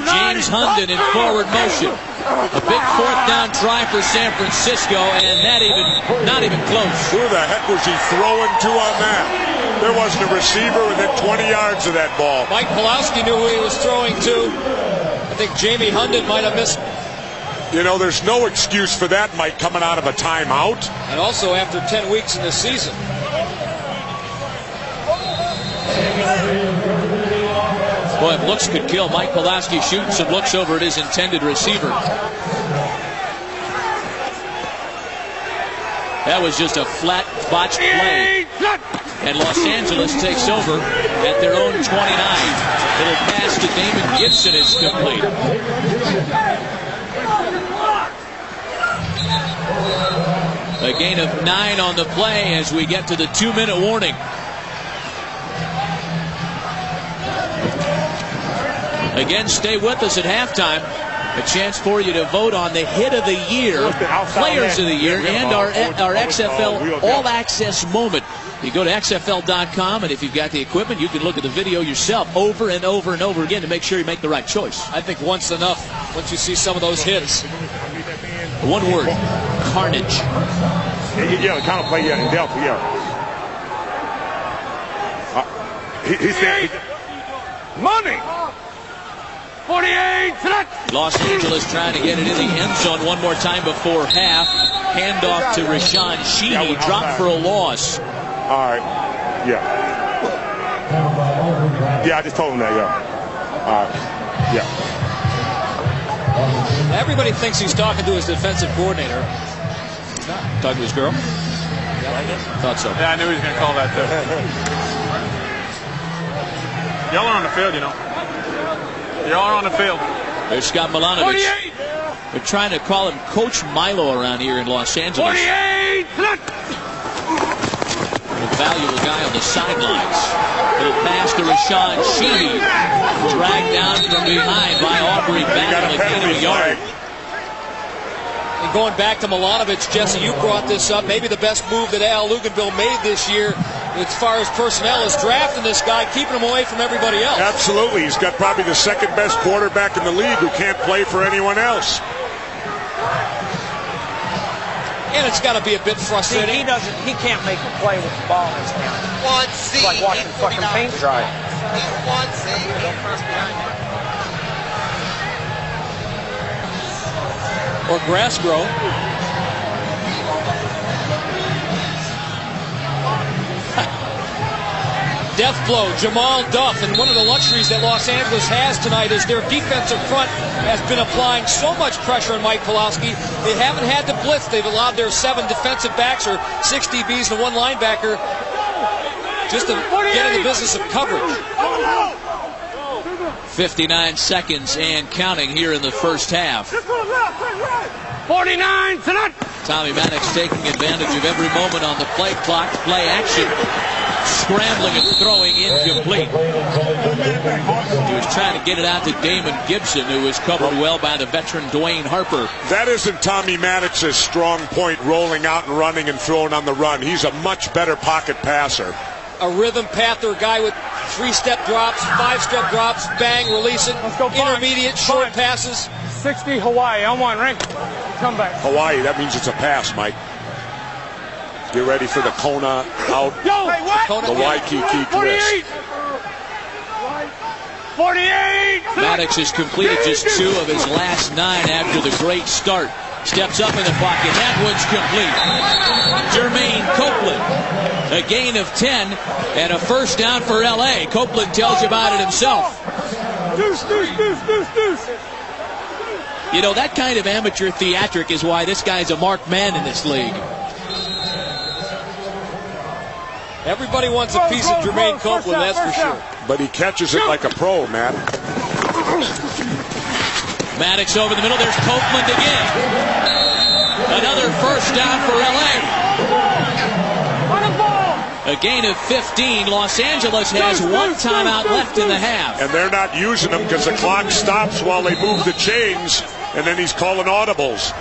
James Hunden in forward motion. A big 4th down try for San Francisco, and not even close. Who the heck was he throwing to on that? There wasn't a receiver within 20 yards of that ball. Mike Pawlawski knew who he was throwing to. I think Jamie Hunden might have missed. You know, there's no excuse for that, Mike, coming out of a timeout. And also after 10 weeks in the season. Boy, if looks could kill, Mike Pawlawski shooting some looks over at his intended receiver. That was just a flat, botched play. And Los Angeles takes over at their own 29. Little pass to David Gibson is complete. A gain of 9 on the play as we get to the 2-minute warning. Again, stay with us at halftime. A chance for you to vote on the hit of the year, players of the year, and our XFL all-access moment. You go to XFL.com, and if you've got the equipment, you can look at the video yourself over and over and over again to make sure you make the right choice. I think once enough, once you see some of those hits. One word, carnage. Yeah, kind of play, yeah, in Delta, yeah. He said, money! 48! Los Angeles trying to get it in the end zone one more time before half. Handoff to Rashaan Shehee, dropped for a loss. All right, yeah. Yeah, I just told him that, yeah. All right, yeah. Everybody thinks he's talking to his defensive coordinator. Talking to his girl? Thought so. Yeah, I knew he was going to call that, too. Y'all are on the field, you know. Y'all are on the field. There's Scott Milanovic. They're trying to call him Coach Milo around here in Los Angeles. 48! A valuable guy on the sidelines. Little pass to Rashaan Shehee. Dragged down from behind by Aubrey back on the gain of a yard. And going back to Milanovic, Jesse, you brought this up. Maybe the best move that Al Luganville made this year as far as personnel is drafting this guy, keeping him away from everybody else. Absolutely. He's got probably the second best quarterback in the league who can't play for anyone else. And it's got to be a bit frustrating. He can't make a play with the ball in his hand. It's like watching fucking paint dry. Or grass grow. Death blow, Jamal Duff, and one of the luxuries that Los Angeles has tonight is their defensive front has been applying so much pressure on Mike Pawlawski. They haven't had to blitz. They've allowed their 7 defensive backs or 6 DBs and 1 linebacker just to get in the business of coverage. 59 seconds and counting here in the first half. 49 tonight. Tommy Maddox taking advantage of every moment on the play clock, play action. Scrambling and throwing incomplete. He was trying to get it out to Damon Gibson, who was covered well by the veteran Dwayne Harper. That isn't Tommy Maddox's strong point, rolling out and running and throwing on the run. He's a much better pocket passer. A rhythm pather, guy with 3-step drops, 5-step drops, bang, release it, intermediate, short passes. 60 Hawaii on one, right? Come back. Hawaii, that means it's a pass, Mike. Get ready for the Kona out. The Waikiki twist. 48! Maddox has completed just 2 of his last 9 after the great start. Steps up in the pocket. That one's complete. Jermaine Copeland. A gain of 10 and a first down for L.A. Copeland tells you about it himself. Deuce, deuce, deuce, deuce, deuce. You know, that kind of amateur theatric is why this guy's a marked man in this league. Everybody wants a piece of Jermaine Copeland, that's for sure. But he catches it like a pro, man. Maddox over the middle. There's Copeland again. Another first down for LA. A gain of 15. Los Angeles has one timeout left in the half. And they're not using them because the clock stops while they move the chains, and then he's calling audibles.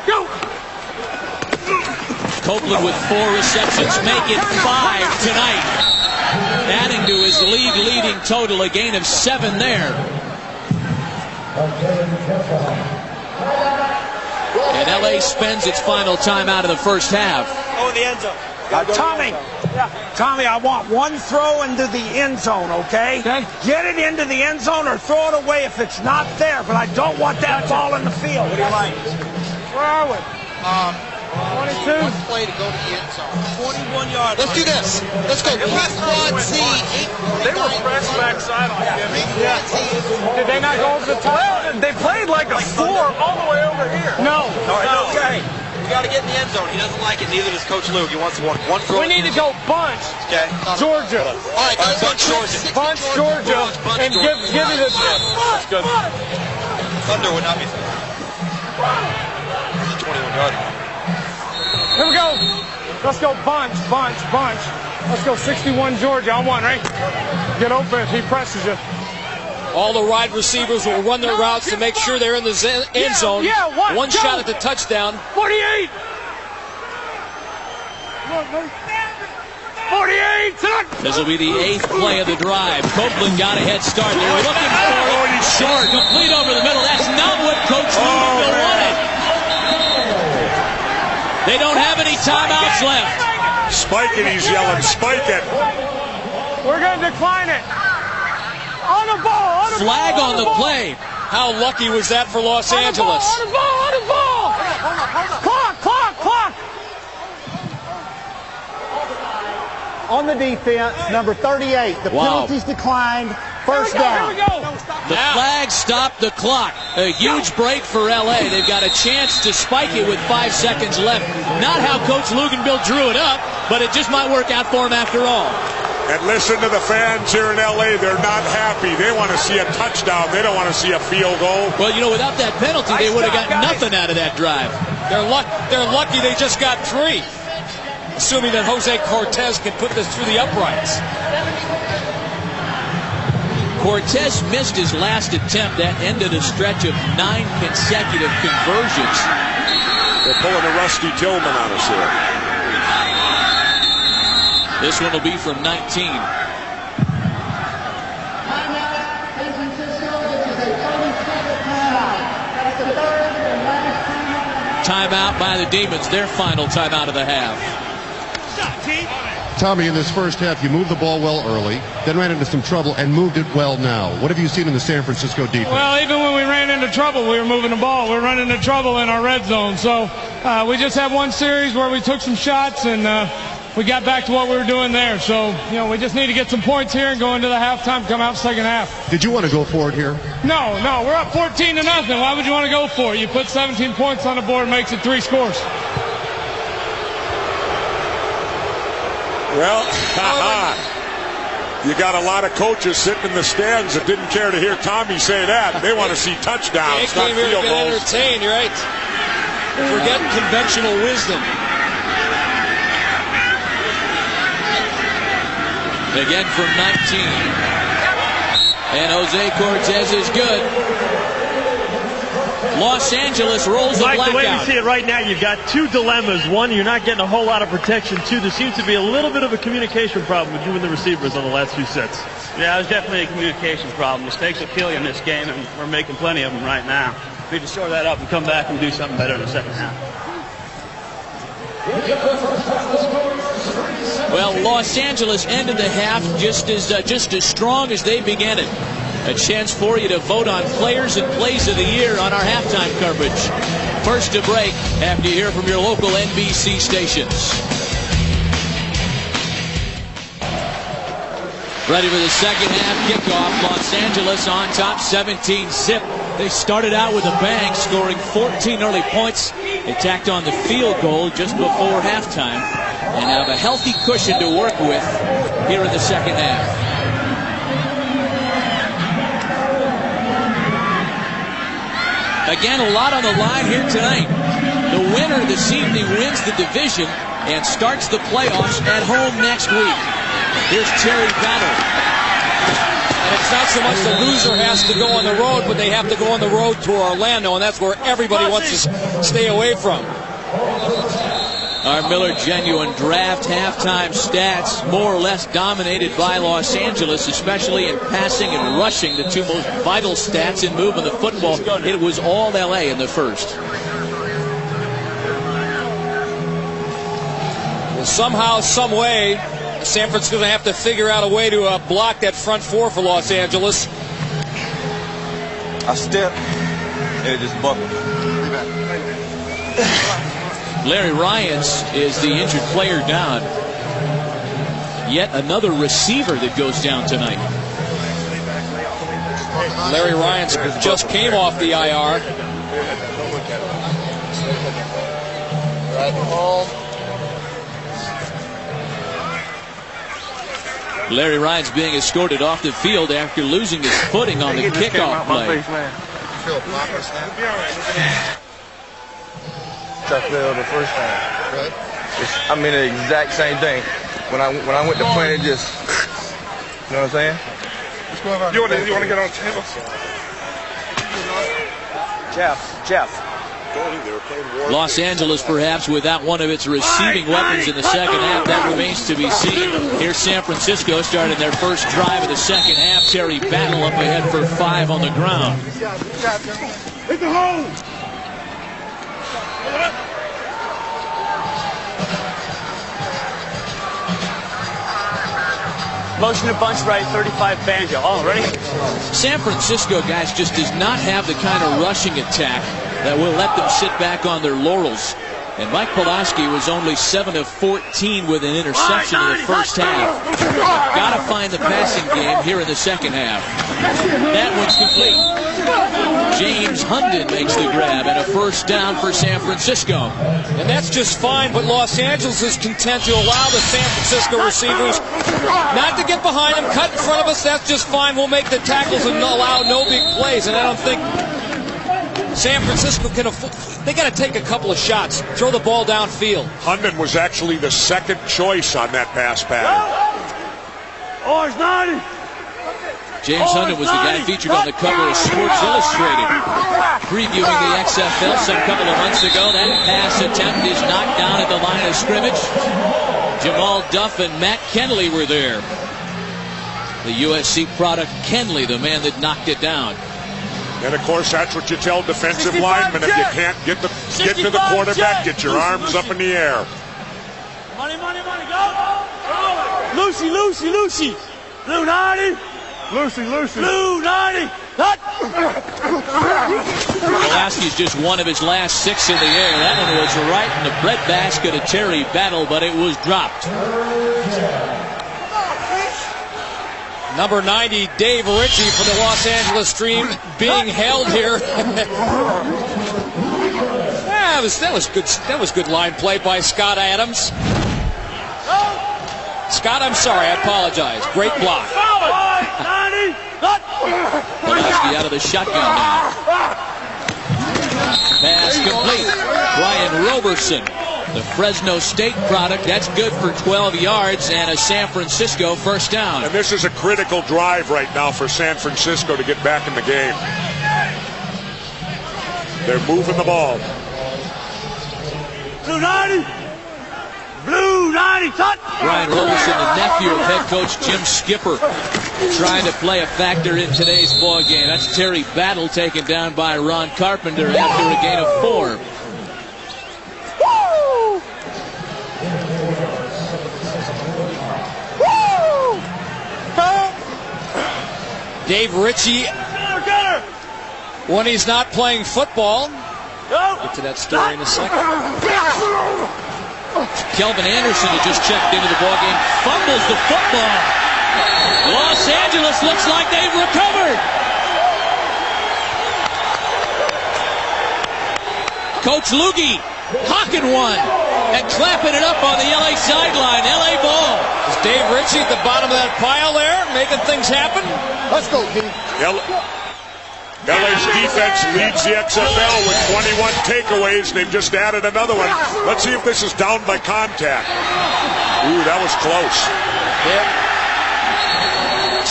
Go! Copeland with 4 receptions, make it 5 tonight. Adding to his league-leading total, a gain of 7 there. And LA spends its final timeout of the first half. Oh, in the end zone. Tommy, I want one throw into the end zone, okay? Get it into the end zone or throw it away if it's not there, but I don't want that ball in the field. What do you like? Where are we? 22. One play to go to the end zone. 21 yards. Let's do this. Let's go. Press quad C. They were pressed backside on Jimmy. Did they not go over the top? Well, they played like a 4 all the way over here. No. Okay. You got to get in the end zone. He doesn't like it. Neither does Coach Luke. He wants one throw. We need to go bunch. Okay. Georgia. All right, bunch Georgia. Bunch Georgia. And give it a... That's good. Thunder would not be. 21-yard. Here we go. Let's go bunch. Let's go 61 Georgia on one, right? Get open. He presses you. All the wide receivers will run their routes to make sure they're in the end zone. One shot at the touchdown. 48. 48. This will be the 8th play of the drive. Copeland got a head start. They were looking for it. Oh, he's short. Complete over the middle. That's not what Coach Luganville wanted. They don't have any timeouts left. Spike it, he's yelling. Spike it. We're going to decline it. On the ball. Flag on the play. How lucky was that for Los Angeles? On the ball. Clock. On the defense, number 38. The penalties declined. First down. Here we go. The flag stopped the clock. A huge break for LA. They've got a chance to spike it with 5 seconds left. Not how Coach Luganville drew it up, but it just might work out for him after all. And listen to the fans here in LA. They're not happy. They want to see a touchdown. They don't want to see a field goal. Well, you know, without that penalty, they would have got nothing out of that drive. They're lucky they just got 3. Assuming that Jose Cortez can put this through the uprights. Cortez missed his last attempt. That ended a stretch of 9 consecutive conversions. They're pulling a Rusty Tillman on us here. This one will be from 19. Timeout by the Demons, their final timeout of the half. Tommy, in this first half, you moved the ball well early, then ran into some trouble and moved it well now. What have you seen in the San Francisco defense? Well, even when we ran into trouble, we were moving the ball. We were running into trouble in our red zone. So we just had one series where we took some shots and we got back to what we were doing there. So, you know, we just need to get some points here and go into the halftime, come out second half. Did you want to go for it here? No, we're up 14-0. Why would you want to go for it? You put 17 points on the board, makes it 3 scores. Well, you got a lot of coaches sitting in the stands that didn't care to hear Tommy say that. They want to see touchdowns, They came here to not field get goals. entertained, you're right. Forget conventional wisdom. Again from 19. And Jose Cortez is good. Los Angeles rolls a blackout. The way we see it right now, you've got 2 dilemmas. One, you're not getting a whole lot of protection. 2, there seems to be a little bit of a communication problem with you and the receivers on the last few sets. Yeah, there's definitely a communication problem. Mistakes will kill you in this game, and we're making plenty of them right now. We need to shore that up and come back and do something better in the second half. Well, Los Angeles ended the half just as strong as they began it. A chance for you to vote on players and plays of the year on our halftime coverage. First to break after you hear from your local NBC stations. Ready for the second half kickoff. Los Angeles on top 17-zip. They started out with a bang, scoring 14 early points. They tacked on the field goal just before halftime and have a healthy cushion to work with here in the second half. Again, a lot on the line here tonight. The winner this evening wins the division and starts the playoffs at home next week. Here's Terry Battle. And it's not so much the loser has to go on the road, but they have to go on the road to Orlando, and that's where everybody wants to stay away from. Our Miller Genuine Draft halftime stats more or less dominated by Los Angeles, especially in passing and rushing, the two most vital stats in moving the football. It was all LA in the first. Well, somehow, some way, San Francisco's going to have to figure out a way to block that front four for Los Angeles. I stepped, and it just buckled. Larry Ryans is the injured player down. Yet another receiver that goes down tonight. Larry Ryans just came off the IR. Larry Ryans being escorted off the field after losing his footing on the kickoff play. I fell the first time. Right. I mean the exact same thing. When I went to play, it just, you know what I'm saying? You want to get on the table? Jeff. Los Angeles perhaps without one of its receiving weapons in the second half. That remains to be seen. Here's San Francisco starting their first drive of the second half. Terry Battle up ahead for 5 on the ground. Hit the hole! Motion to bunch right, 35 banjo. Oh, ready? San Francisco, guys, just does not have the kind of rushing attack that will let them sit back on their laurels. And Mike Pawlawski was only 7 of 14 with an interception in the first half. Got to find the passing game here in the second half. That one's complete. James Hunden makes the grab and a first down for San Francisco. And that's just fine, but Los Angeles is content to allow the San Francisco receivers not to get behind them, cut in front of us. That's just fine. We'll make the tackles and allow no big plays. And I don't think San Francisco can afford. They got to take a couple of shots, throw the ball downfield. Hunden was actually the second choice on that pass pattern. Orange 90. James Hunden was the guy featured on the cover of Sports Illustrated, previewing the XFL some couple of months ago. That pass attempt is knocked down at the line of scrimmage. Jamal Duff and Matt Kenley were there. The USC product Kenley, the man that knocked it down. And of course, that's what you tell defensive linemen. If you can't get to the quarterback, get your arms up in the air. Money, go! Lucy. Blue 90. Lucy. Blue 90. Cut! Pawlawski's just one of his last 6 in the air. That one was right in the breadbasket of Terry Battle, but it was dropped. Number 90, Dave Ritchie for the Los Angeles Xtreme, being held here. That was good line play by Scott Adams. Scott, I'm sorry, I apologize. Great block. Pawlawski out of the shotgun now. Pass complete. Brian Roberson, the Fresno State product. That's good for 12 yards and a San Francisco first down. And this is a critical drive right now for San Francisco to get back in the game. They're moving the ball. Blue 90. Blue 90. Cut! Brian Roberson, the nephew of head coach Jim Skipper, trying to play a factor in today's ball game. That's Terry Battle taken down by Ron Carpenter after a gain of 4. Dave Ritchie, when he's not playing football. Get to that story in a second. Kelvin Anderson had just checked into the ballgame, fumbles the football. Los Angeles looks like they've recovered. Coach Loogie hawking one and clapping it up on the LA sideline. LA ball. Is Dave Ritchie at the bottom of that pile there, making things happen? Let's go, D. LA's defense leads the XFL with 21 takeaways. They've just added another one. Let's see if this is down by contact. Ooh, that was close.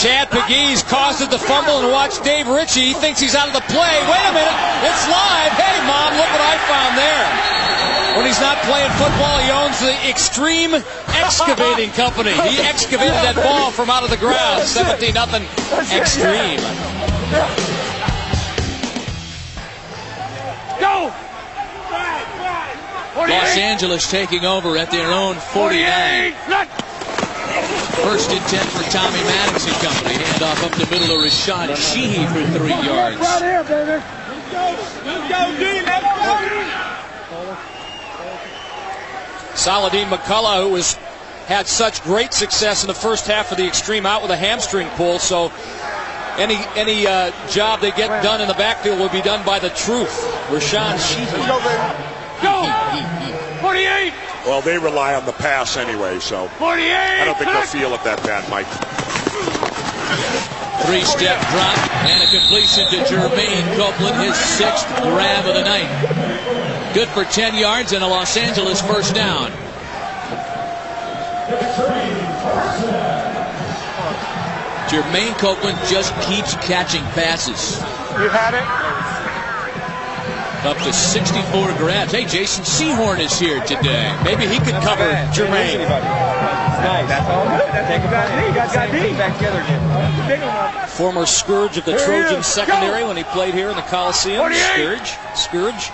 Chad Pegues causes the fumble, and watch Dave Ritchie. He thinks he's out of the play. Wait a minute, it's live. Hey, Mom, look what I found there. When he's not playing football, he owns the Xtreme Excavating Company. He excavated that ball from out of the ground. 17-0 Xtreme. Go! Los Angeles taking over at their own 49. First and 10 for Tommy Maddox and company. Handoff up the middle of Rashaan Shehee for 3 yards. Right here, baby. Let's go, D. Let's go. Saladin McCullough, who had such great success in the first half of the Xtreme, out with a hamstring pull. So any job they get done in the backfield will be done by the truth. Rashaan Shehee. Go! 48! Well, they rely on the pass anyway, so 48! I don't think they'll feel it that bad, Mike. 3-step drop and a completion to Jermaine Copeland, his 6th grab of the night. Good for 10 yards and a Los Angeles first down. Jermaine Copeland just keeps catching passes. You had it? Up to 64 grabs. Hey, Jason Sehorn is here today. Maybe he could cover Jermaine. Nice. That's all good. That's got D. Back together again. Former scourge of the Trojan secondary when he played here in the Coliseum. 48. Scourge.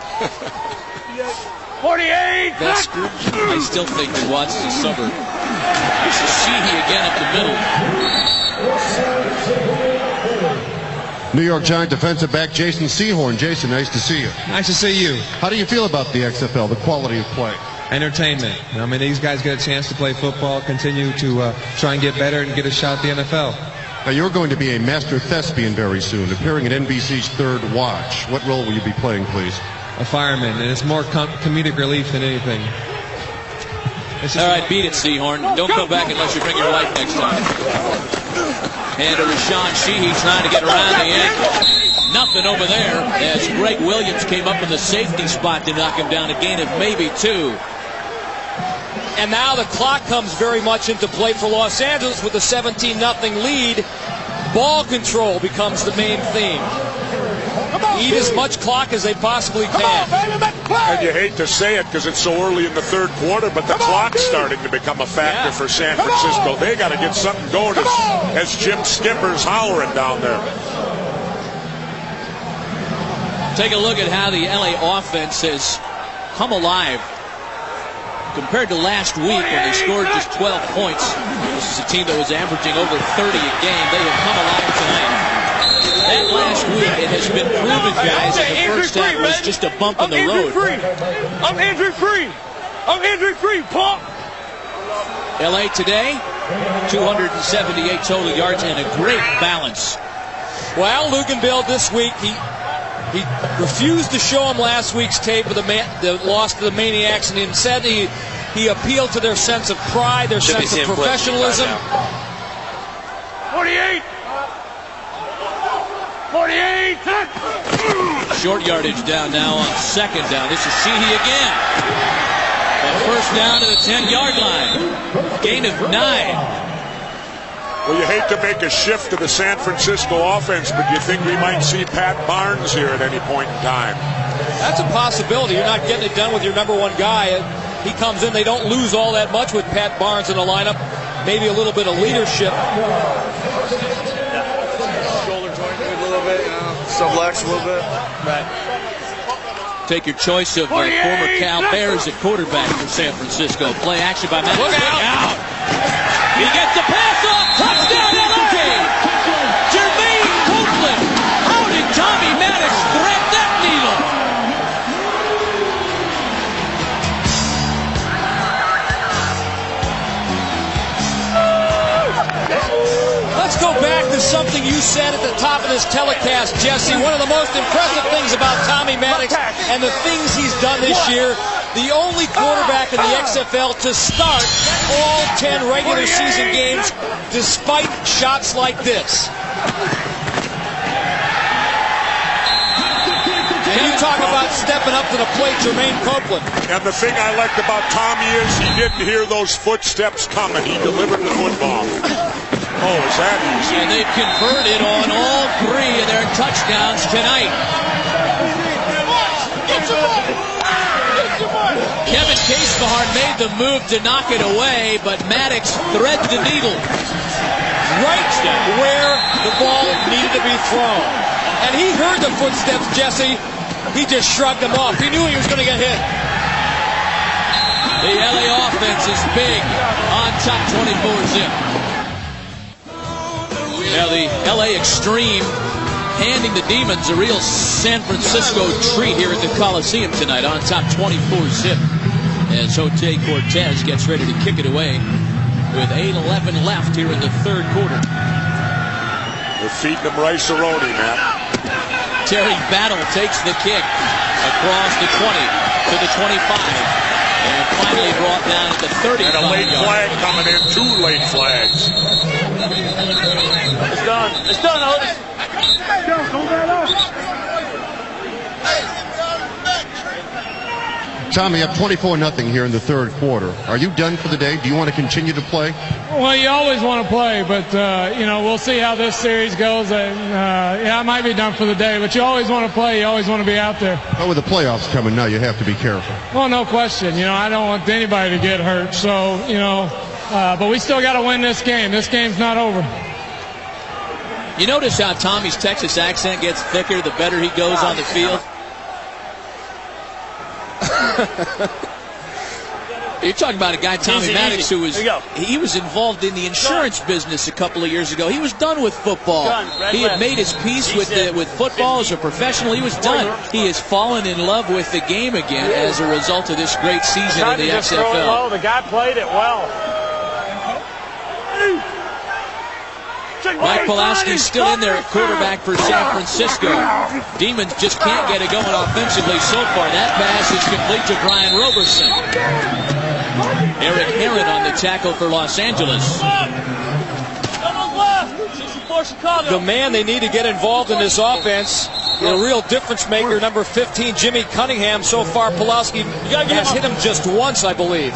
48. Best scourge. I still think he watches the summer. This is Shehee again up the middle. New York Giant defensive back Jason Sehorn. Jason, nice to see you. Nice to see you. How do you feel about the XFL, the quality of play? Entertainment. I mean, these guys get a chance to play football, continue to try and get better and get a shot at the NFL. Now, you're going to be a master thespian very soon, appearing in NBC's Third Watch. What role will you be playing, please? A fireman, and it's more comedic relief than anything. All right, beat it, Sehorn. Don't come back unless you bring your wife next time. And to Rashaan Shehee trying to get around the end. Nothing over there as Greg Williams came up in the safety spot to knock him down, a gain of maybe 2. And now the clock comes very much into play for Los Angeles with a 17-0 lead. Ball control becomes the main theme. Eat as much clock as they possibly can. And you hate to say it because it's so early in the third quarter, but the clock's starting to become a factor for San Francisco. They got to get something going as Jim Skipper's hollering down there. Take a look at how the LA offense has come alive compared to last week when they scored just 12 points. This is a team that was averaging over 30 a game. They have come alive tonight. That last week, it has been proven, guys, that the first half was just a bump in the road. I'm injury free. I'm injury free, punk. LA today, 278 total yards and a great balance. Well, Luganville this week, he refused to show him last week's tape of the loss to the Maniacs, and instead he appealed to their sense of pride, their sense of professionalism. 48. 48. Short yardage down now on second down. This is Shehee again. And first down to the 10-yard line. Gain of 9. Well, you hate to make a shift to the San Francisco offense, but you think we might see Pat Barnes here at any point in time? That's a possibility. You're not getting it done with your number one guy. He comes in. They don't lose all that much with Pat Barnes in the lineup. Maybe a little bit of leadership. Shoulder joint a little bit, sublux a little bit. Right. Take your choice of former Cal Bears at quarterback for San Francisco. Play action by Maddox. Look out! He gets the pass off. Touchdown, LA! Jermaine Copeland. How did Tommy Maddox thread that needle? Let's go back to something you said at the top of this telecast, Jesse. One of the most impressive things about Tommy Maddox and the things he's done this year the only quarterback in the XFL to start all 10 regular season games despite shots like this. And you talk about stepping up to the plate, Jermaine Copeland. And the thing I liked about Tommy is he didn't hear those footsteps coming. He delivered the football. Oh, is that easy? And they've converted on all 3 of their touchdowns tonight. Kevin Casebahar made the move to knock it away, but Maddox threads the needle. Right where the ball needed to be thrown. And he heard the footsteps, Jesse. He just shrugged them off. He knew he was going to get hit. The LA offense is big on top 24-zip. Now the LA Xtreme handing the Demons a real San Francisco treat here at the Coliseum tonight on top 24-zip. As Jose Cortez gets ready to kick it away with 8:11 left here in the third quarter. They're feeding them rice-a-roni, Matt. Terry Battle takes the kick across the 20 to the 25. And finally brought down at the 35 And a late flag coming in, 2 late flags. It's done. It's done, Otis. Tommy, up 24-0 here in the third quarter. Are you done for the day? Do you want to continue to play? Well, you always want to play, but, we'll see how this series goes. I might be done for the day, but you always want to play. You always want to be out there. Oh, with the playoffs coming now, you have to be careful. Well, no question. I don't want anybody to get hurt. So, but we still got to win this game. This game's not over. You notice how Tommy's Texas accent gets thicker the better he goes on the field? You're talking about a guy, Tommy Maddox, who was involved in the insurance business a couple of years ago. He was done with football. He had made his peace with football as a professional. He was done. He has fallen in love with the game again as a result of this great season in the XFL. The guy played it well. Mike Pawlawski still in there at quarterback for San Francisco. Demons just can't get it going offensively so far. That pass is complete to Brian Roberson. Eric Herron on the tackle for Los Angeles. The man they need to get involved in this offense, the real difference maker, number 15, Jimmy Cunningham. So far, Pawlawski has hit him just once, I believe.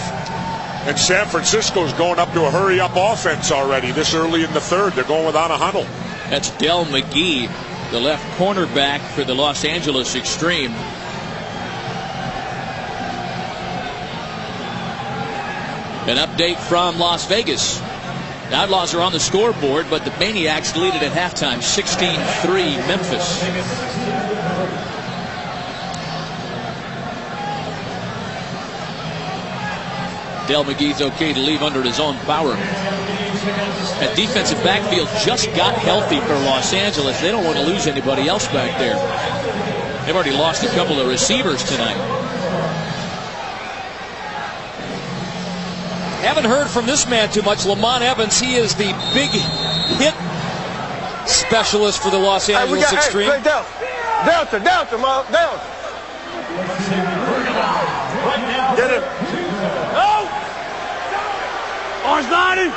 And San Francisco's going up to a hurry-up offense already this early in the third. They're going without a huddle. That's Del McGee, the left cornerback for the Los Angeles Xtreme. An update from Las Vegas. The Outlaws are on the scoreboard, but the Maniacs lead it at halftime, 16-3 Memphis. Del McGee's okay to leave under his own power. That defensive backfield just got healthy for Los Angeles. They don't want to lose anybody else back there. They've already lost a couple of receivers tonight. Haven't heard from this man too much. Lamont Evans, he is the big hit specialist for the Los Angeles Xtreme. Hey, Delta, Delta. Get him. Orange 90.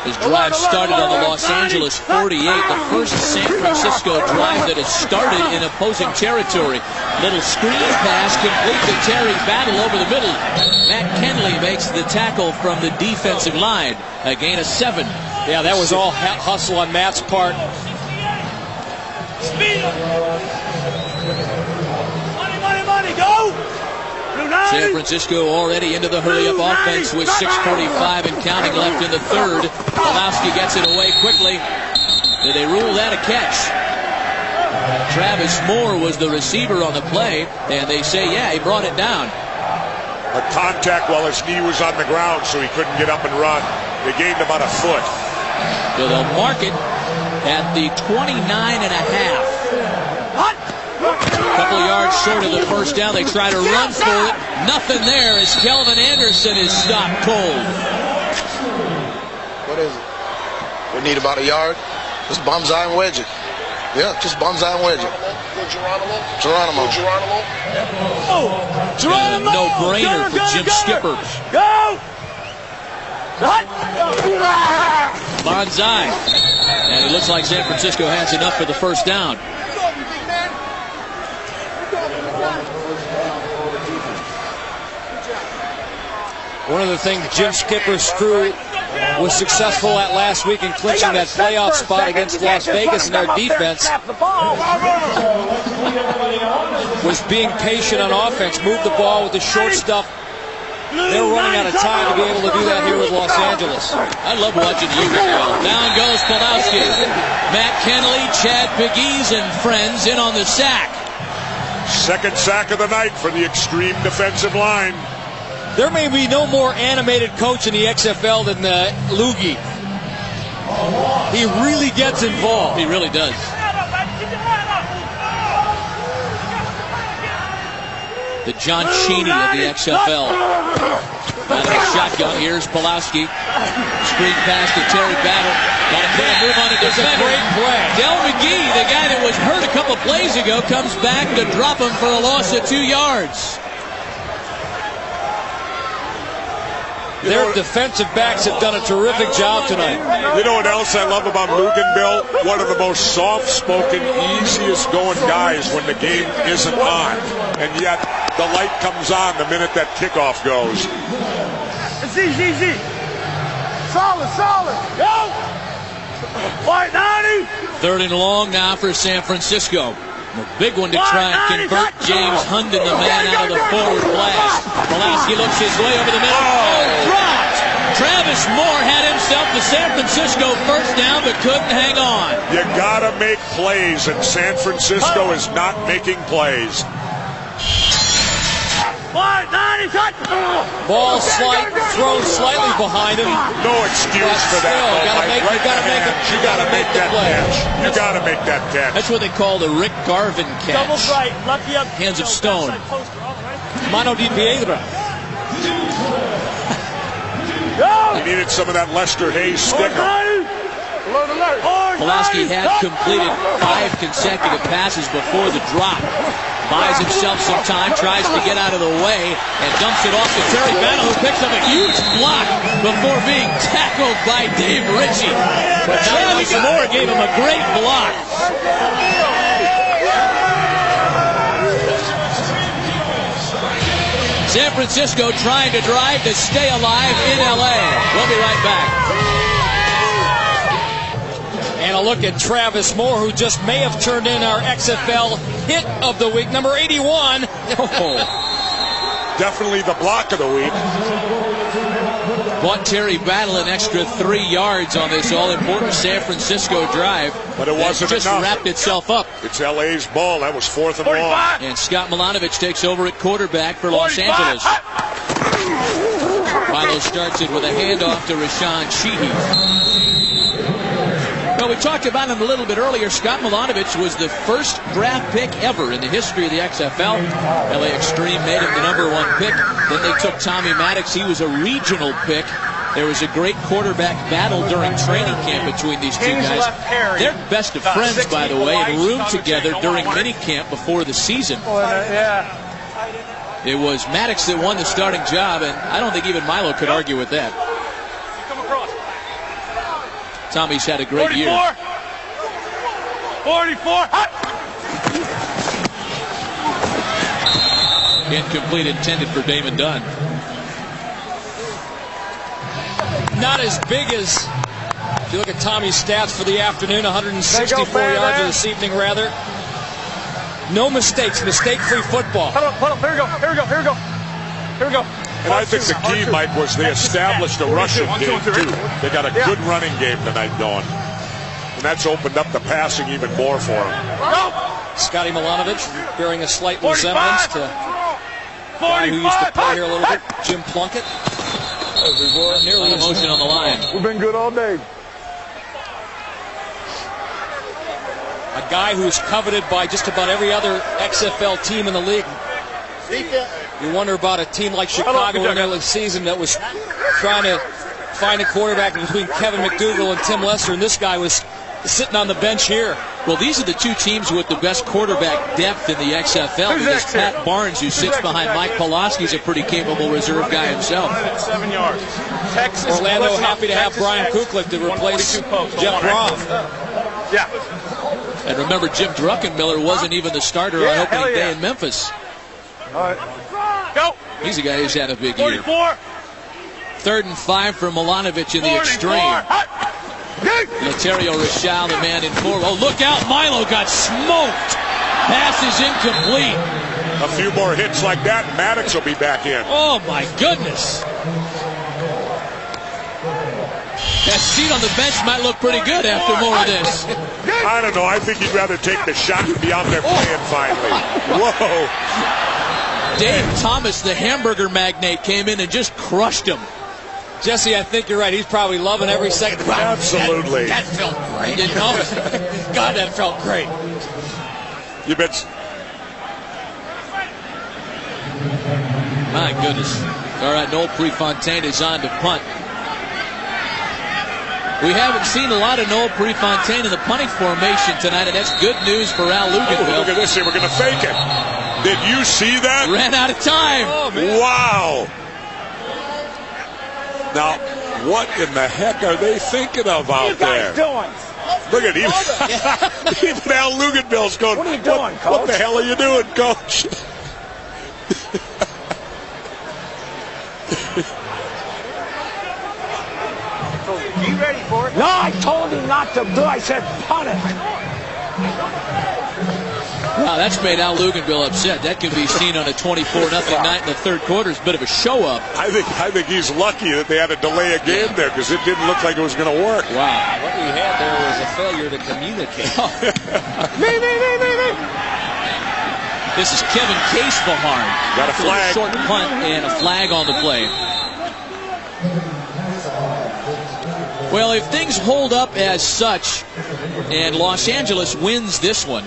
His drive started on the Los Angeles 48, the first San Francisco drive that has started in opposing territory. Little screen pass complete to Terry Battle over the middle. Matt Kenley makes the tackle from the defensive line. A gain of 7. Yeah, that was all hustle on Matt's part. Speed. Money, go. San Francisco already into the hurry-up offense with 6:45 and counting left in the third. Pawlawski gets it away quickly. Did they rule that a catch? Travis Moore was the receiver on the play, and they say, yeah, he brought it down. A contact while his knee was on the ground, so he couldn't get up and run. They gained about a foot. So they'll mark it at the 29.5. A couple of yards short of the first down. They try to run for it. Nothing there as Kelvin Anderson is stopped cold. What is it? We need about a yard. Just bonsai and wedge it. Yeah, just bonsai and wedge it. Geronimo. Geronimo. No-brainer for Jim Skipper. Go! Bonsai. And it looks like San Francisco has enough for the first down. One of the things Jim Skipper's crew was successful at last week in clinching that playoff spot against Las Vegas in their defense was being patient on offense, move the ball with the short stuff. They're running out of time to be able to do that here with Los Angeles. I love watching you. Down goes Pawlawski. Matt Kenley, Chad Pegues, and friends in on the sack. Second sack of the night for the Xtreme defensive line. There may be no more animated coach in the XFL than Lugie. He really gets involved. He really does. The John Cheney of the XFL. Out of the shotgun, here's Pawlawski. Screen pass to Terry Battle. Got to move on to defender. Great play. Del McGee, the guy that was hurt a couple plays ago, comes back to drop him for a loss of 2 yards. Their defensive backs have done a terrific job tonight. You know what else I love about Lugan, Bill? One of the most soft-spoken, easiest-going guys when the game isn't on. And yet, the light comes on the minute that kickoff goes. Z. Solid. Go! White 90. Third and long now for San Francisco. The big one to try and convert James Hunden, the man out of the forward blast. Pawlawski looks his way over the middle. Oh, dropped! Travis Moore had himself the San Francisco first down, but couldn't hang on. You gotta make plays, and San Francisco is not making plays. White 90. Ball thrown slightly behind him. No excuse for that. You gotta make that catch. You gotta make that catch. That's what they call the Rick Garvin catch. Double right, lefty up. Hands of stone. Mano di Piedra. He needed some of that Lester Hayes sticker. Pawlawski had completed 5 consecutive passes before the drop. Buys himself some time, tries to get out of the way, and dumps it off to Terry Battle, who picks up a huge block before being tackled by Dave Ritchie. But Travis Moore gave him a great block. San Francisco trying to drive to stay alive in LA. We'll be right back. And a look at Travis Moore, who just may have turned in our XFL hit of the week, number 81. Definitely the block of the week. Bought Terry Battle an extra 3 yards on this all-important San Francisco drive. But it wasn't just enough. Wrapped itself up. It's LA's ball. That was 4th and long. And Scott Milanovic takes over at quarterback for Los Angeles. Milo starts it with a handoff to Rashaan Shehee. Well, we talked about him a little bit earlier. Scott Milanovic was the first draft pick ever in the history of the XFL. LA Xtreme made him the #1 pick. Then they took Tommy Maddox. He was a regional pick. There was a great quarterback battle during training camp between these two guys. They're best of friends, by the way, and roomed together during minicamp before the season. It was Maddox that won the starting job, and I don't think even Milo could argue with that. Tommy's had a great year. 44. Incomplete, intended for Damon Dunn. Not as big as, if you look at Tommy's stats for the afternoon, 164 yards this evening, rather. No mistakes, mistake-free football. Here we go. And I think the key, Mike, was they established a rushing game, too. They got a good running game tonight going. And that's opened up the passing even more for them. Scotty Milanovic bearing a slight resemblance to the guy who used to play here a little bit, Jim Plunkett. Nearly emotion on the line. We've been good all day. A guy who's coveted by just about every other XFL team in the league. You wonder about a team like Chicago in the middle of the season that was trying to find a quarterback between Kevin McDougal and Tim Lester, and this guy was sitting on the bench here. Well, these are the two teams with the best quarterback depth in the XFL. Because Pat Barnes, who sits behind Mike Pawlawski, is a pretty capable reserve guy himself. 7 yards. Texas. Orlando happy to have Brian Kuklik to replace Jeff Roth. Yeah. And remember, Jim Druckenmiller wasn't even the starter on opening day in Memphis. All right. Go. He's a guy who's had a big 44. year. 3rd and 5 for Milanovic in the extreme. Anterior Rashaan, the man in 4. Oh, look out. Milo got smoked. Pass is incomplete. A few more hits like that, Maddox will be back in. Oh, my goodness. That seat on the bench might look pretty good after more of this. I don't know. I think he'd rather take the shot and be out there playing finally. Whoa. Dave Thomas, the hamburger magnate, came in and just crushed him. Jesse, I think you're right. He's probably loving every second. Absolutely. That felt great. You know? God, that felt great. You bet. My goodness. All right, Noel Prefontaine is on to punt. We haven't seen a lot of Noel Prefontaine in the punting formation tonight, and that's good news for Al Luganville. Oh, look at this here. We're going to fake it. Did you see that? Ran out of time. Oh, man. Wow. Now, what in the heck are they thinking of out there? Doing? Look at him. Even Al Luganville's going, what are you doing, Coach? What the hell are you doing, Coach? You ready for it? No, I told him not to do. I said punt it. Wow, that's made Al Luganville upset. That can be seen on a 24-0 night in the third quarter. It's a bit of a show-up. I think he's lucky that they had to delay a game there because it didn't look like it was going to work. Wow. What we had there was a failure to communicate. Me. This is Kevin Case-Bahar. Got a flag. Short punt and a flag on the play. Well, if things hold up as such and Los Angeles wins this one,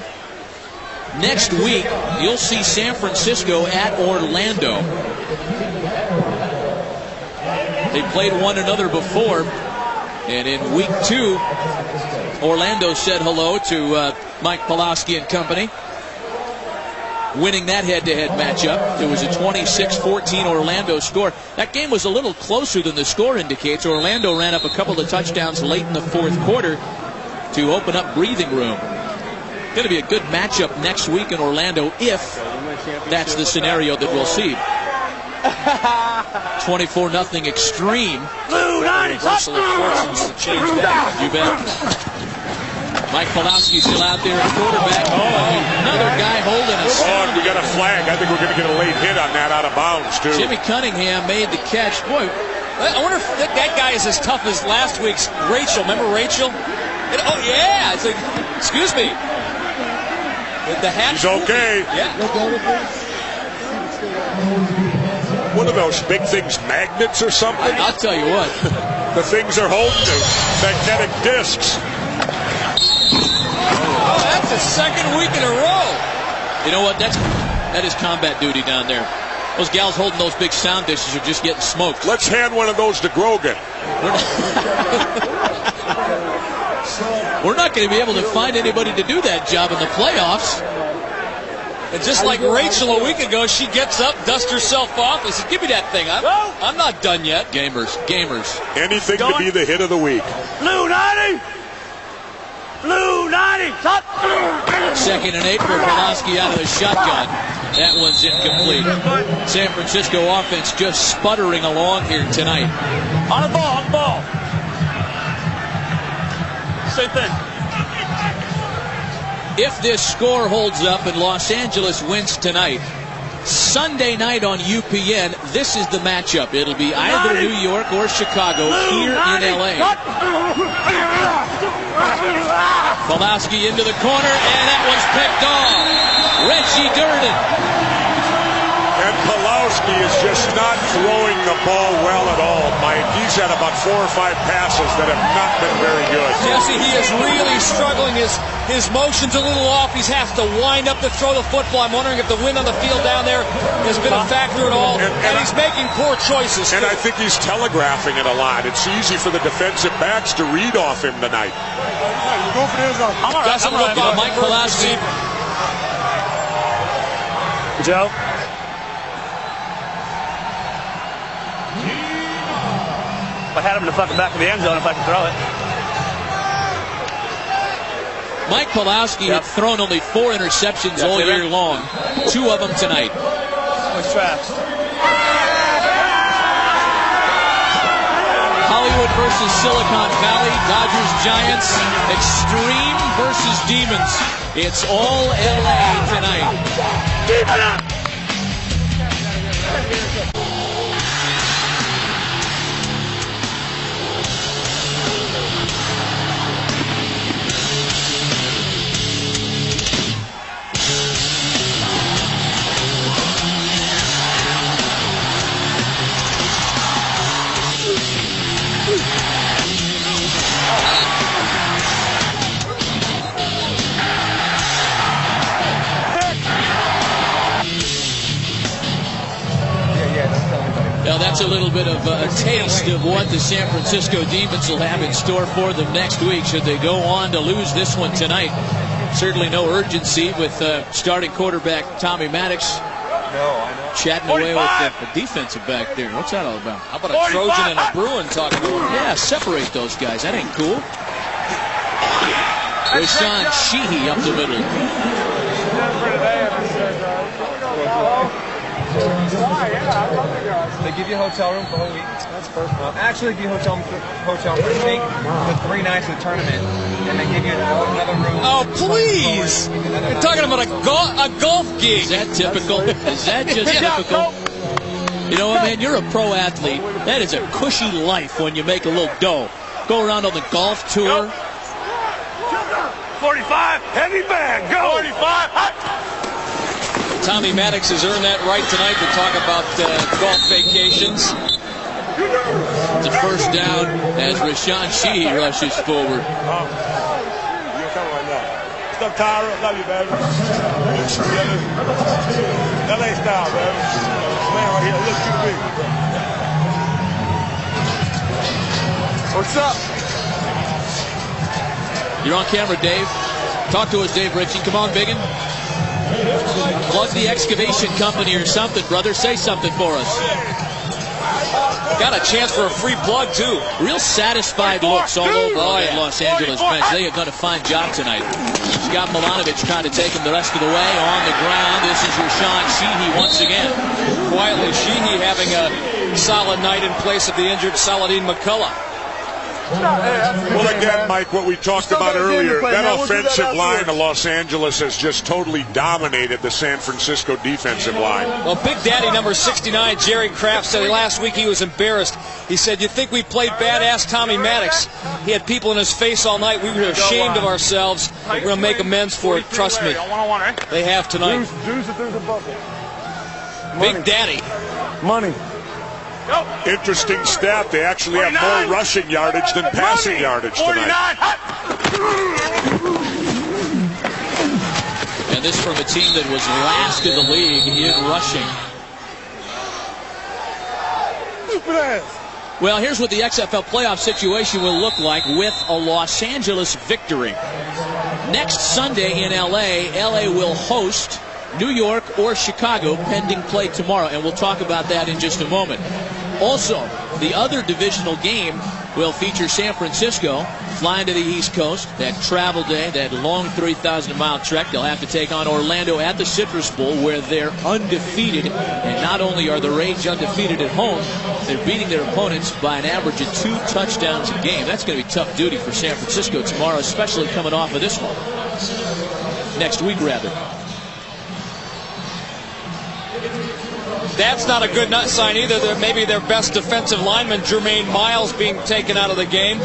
next week you'll see San Francisco at Orlando. They played one another before, and in week 2, Orlando said hello to Mike Pawlawski and company, winning that head-to-head matchup. It was a 26-14 Orlando score. That game was a little closer than the score indicates. Orlando ran up a couple of touchdowns late in the fourth quarter to open up breathing room. Going to be a good matchup next week in Orlando if that's the scenario that we'll see. 24-0 extreme. Reversal of fortunes to change that. You bet. Mike Pawlawski still out there at quarterback. Another guy holding a Oh, we got a flag. I think we're going to get a late hit on that out of bounds, too. Jimmy Cunningham made the catch. Boy, I wonder if that guy is as tough as last week's Rachel. Remember Rachel? Oh, yeah. It's like, excuse me. With the hat. He's okay. Yeah. What are those big things, magnets or something? I'll tell you what. The things are holding to magnetic discs. Oh, that's the second week in a row. You know what? That is combat duty down there. Those gals holding those big sound dishes are just getting smoked. Let's hand one of those to Grogan. We're not going to be able to find anybody to do that job in the playoffs. And just like Rachel a week ago, she gets up, dusts herself off, and says, give me that thing. I'm not done yet. Gamers. Anything to be the hit of the week. Blue 90. Blue 90. 2nd and 8 for Pawlawski out of the shotgun. That one's incomplete. San Francisco offense just sputtering along here tonight. On the ball. Same thing. If this score holds up and Los Angeles wins tonight, Sunday night on UPN, this is the matchup. It'll be either New York or Chicago here in LA. Pawlawski into the corner, and that one's picked off. Reggie Durden. And Pawlawski is just not throwing the ball well at all, Mike. He's had about 4 or 5 passes that have not been very good. Jesse, he is really struggling. His motion's a little off. He has to wind up to throw the football. I'm wondering if the wind on the field down there has been a factor at all. And he's making poor choices. And I think he's telegraphing it a lot. It's easy for the defensive backs to read off him tonight. Go for the end zone. Doesn't look on Mike Pawlawski. Joe. If I had him in the fucking back of the end zone, if I could throw it. Mike Pawlawski had thrown only 4 interceptions all year long. 2 of them tonight. Always traps. Hollywood versus Silicon Valley, Dodgers Giants, Xtreme versus Demons. It's all LA tonight. Well, that's a little bit of a taste of what the San Francisco Demons will have in store for them next week should they go on to lose this one tonight. Certainly no urgency with starting quarterback Tommy Maddox chatting away with the defensive back there. What's that all about? How about a Trojan and a Bruin talking to him? Yeah, separate those guys. That ain't cool. Rashaan Shehee up the middle. They give you a hotel room for a whole week. That's first month. Actually, give you a hotel for a week with 3 nights of the tournament, and they give you another room. Oh, please! You're talking about a golf gig. Is that typical? Is that just typical? You know what, man? You're a pro athlete. That is a cushy life when you make a little dough. Go around on the golf tour. 45, heavy bag, go! 45, Tommy Maddox has earned that right tonight to talk about golf vacations. It's a first down as Rashaan Shehee rushes forward. You're coming right now. What's up, Tyra? Love you, baby. LA style, baby. Man right here, look too big. What's up? You're on camera, Dave. Talk to us, Dave Ritchie. Come on, Biggin. Plug the excavation company or something, brother. Say something for us. Got a chance for a free plug, too. Real satisfied looks all over the Los Angeles bench. They have done a fine job tonight. Scott Milanovic trying to take him the rest of the way on the ground. This is Rashaan Shehee once again. Quietly, Shehee having a solid night in place of the injured Saladin McCullough. Well, again, Mike, what we talked about earlier, that offensive line of Los Angeles has just totally dominated the San Francisco defensive line. Well, Big Daddy number 69, Jerry Kraft, said last week he was embarrassed. He said, you think we played badass Tommy Maddox? He had people in his face all night. We were ashamed of ourselves. We're going to make amends for it. Trust me. They have tonight. Big Daddy. Money. Interesting stat. They actually have more rushing yardage than passing yardage tonight. And this from a team that was last in the league in rushing. Well, here's what the XFL playoff situation will look like with a Los Angeles victory. Next Sunday in LA, LA will host New York or Chicago pending play tomorrow, and we'll talk about that in just a moment. Also, the other divisional game will feature San Francisco flying to the East Coast. That travel day, that long 3,000-mile trek, they'll have to take on Orlando at the Citrus Bowl, where they're undefeated. And not only are the Rage undefeated at home, they're beating their opponents by an average of 2 touchdowns a game. That's going to be tough duty for San Francisco tomorrow, especially coming off of this one. Next week, rather. That's not a good nut sign either. Maybe their best defensive lineman, Jermaine Miles, being taken out of the game.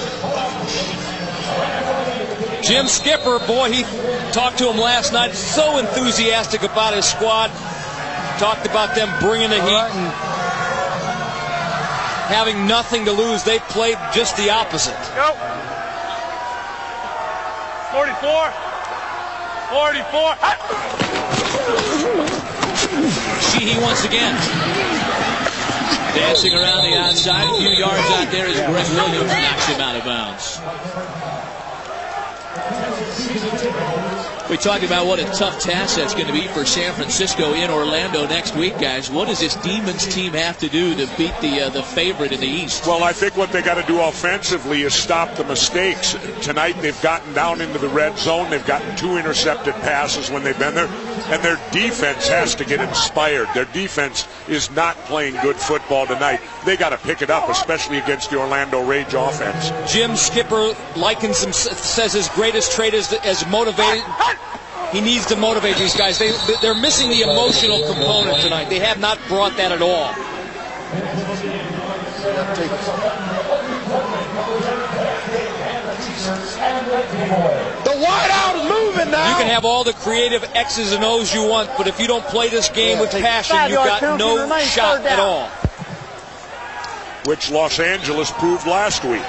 Jim Skipper, boy, he talked to him last night. So enthusiastic about his squad. Talked about them bringing the heat and having nothing to lose. They played just the opposite. Go. 44. 44. Shehee once again. Dancing around the outside. A few yards out there as Greg Williams knocks him out of bounds. We talked about what a tough task that's going to be for San Francisco in Orlando next week, guys. What does this Demons team have to do to beat the favorite in the East? Well, I think what they got to do offensively is stop the mistakes. Tonight they've gotten down into the red zone. They've gotten 2 intercepted passes when they've been there. And their defense has to get inspired. Their defense is not playing good football tonight. They got to pick it up, especially against the Orlando Rage offense. Jim Skipper likens him, says his greatest trait is as motivating. He needs to motivate these guys. They're missing the emotional component tonight. They have not brought that at all. The wideout is moving now. You can have all the creative X's and O's you want, but if you don't play this game with passion, you've got no shot at all. Which Los Angeles proved last week.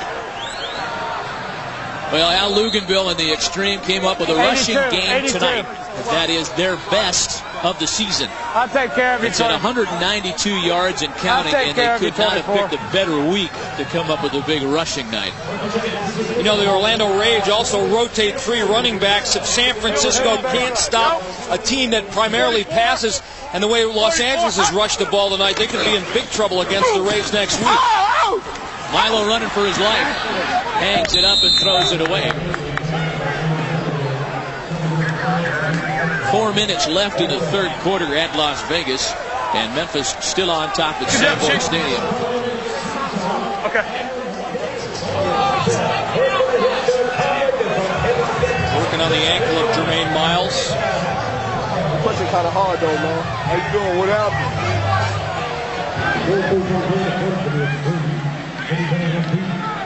Well, Al Luganville and the Xtreme came up with a rushing game tonight. That is their best of the season. I'll take care of you. It's at 192 yards and counting, and they could not have picked a better week to come up with a big rushing night. You know, the Orlando Rage also rotate 3 running backs. If San Francisco can't stop a team that primarily passes, and the way Los Angeles has rushed the ball tonight, they could be in big trouble against the Rage next week. Milo running for his life. Hangs it up and throws it away. 4 minutes left in the third quarter at Las Vegas, and Memphis still on top at Sanborn Stadium. Okay. Working on the ankle of Jermaine Miles. Pushing kind of hard though, man. How you doing? What happened?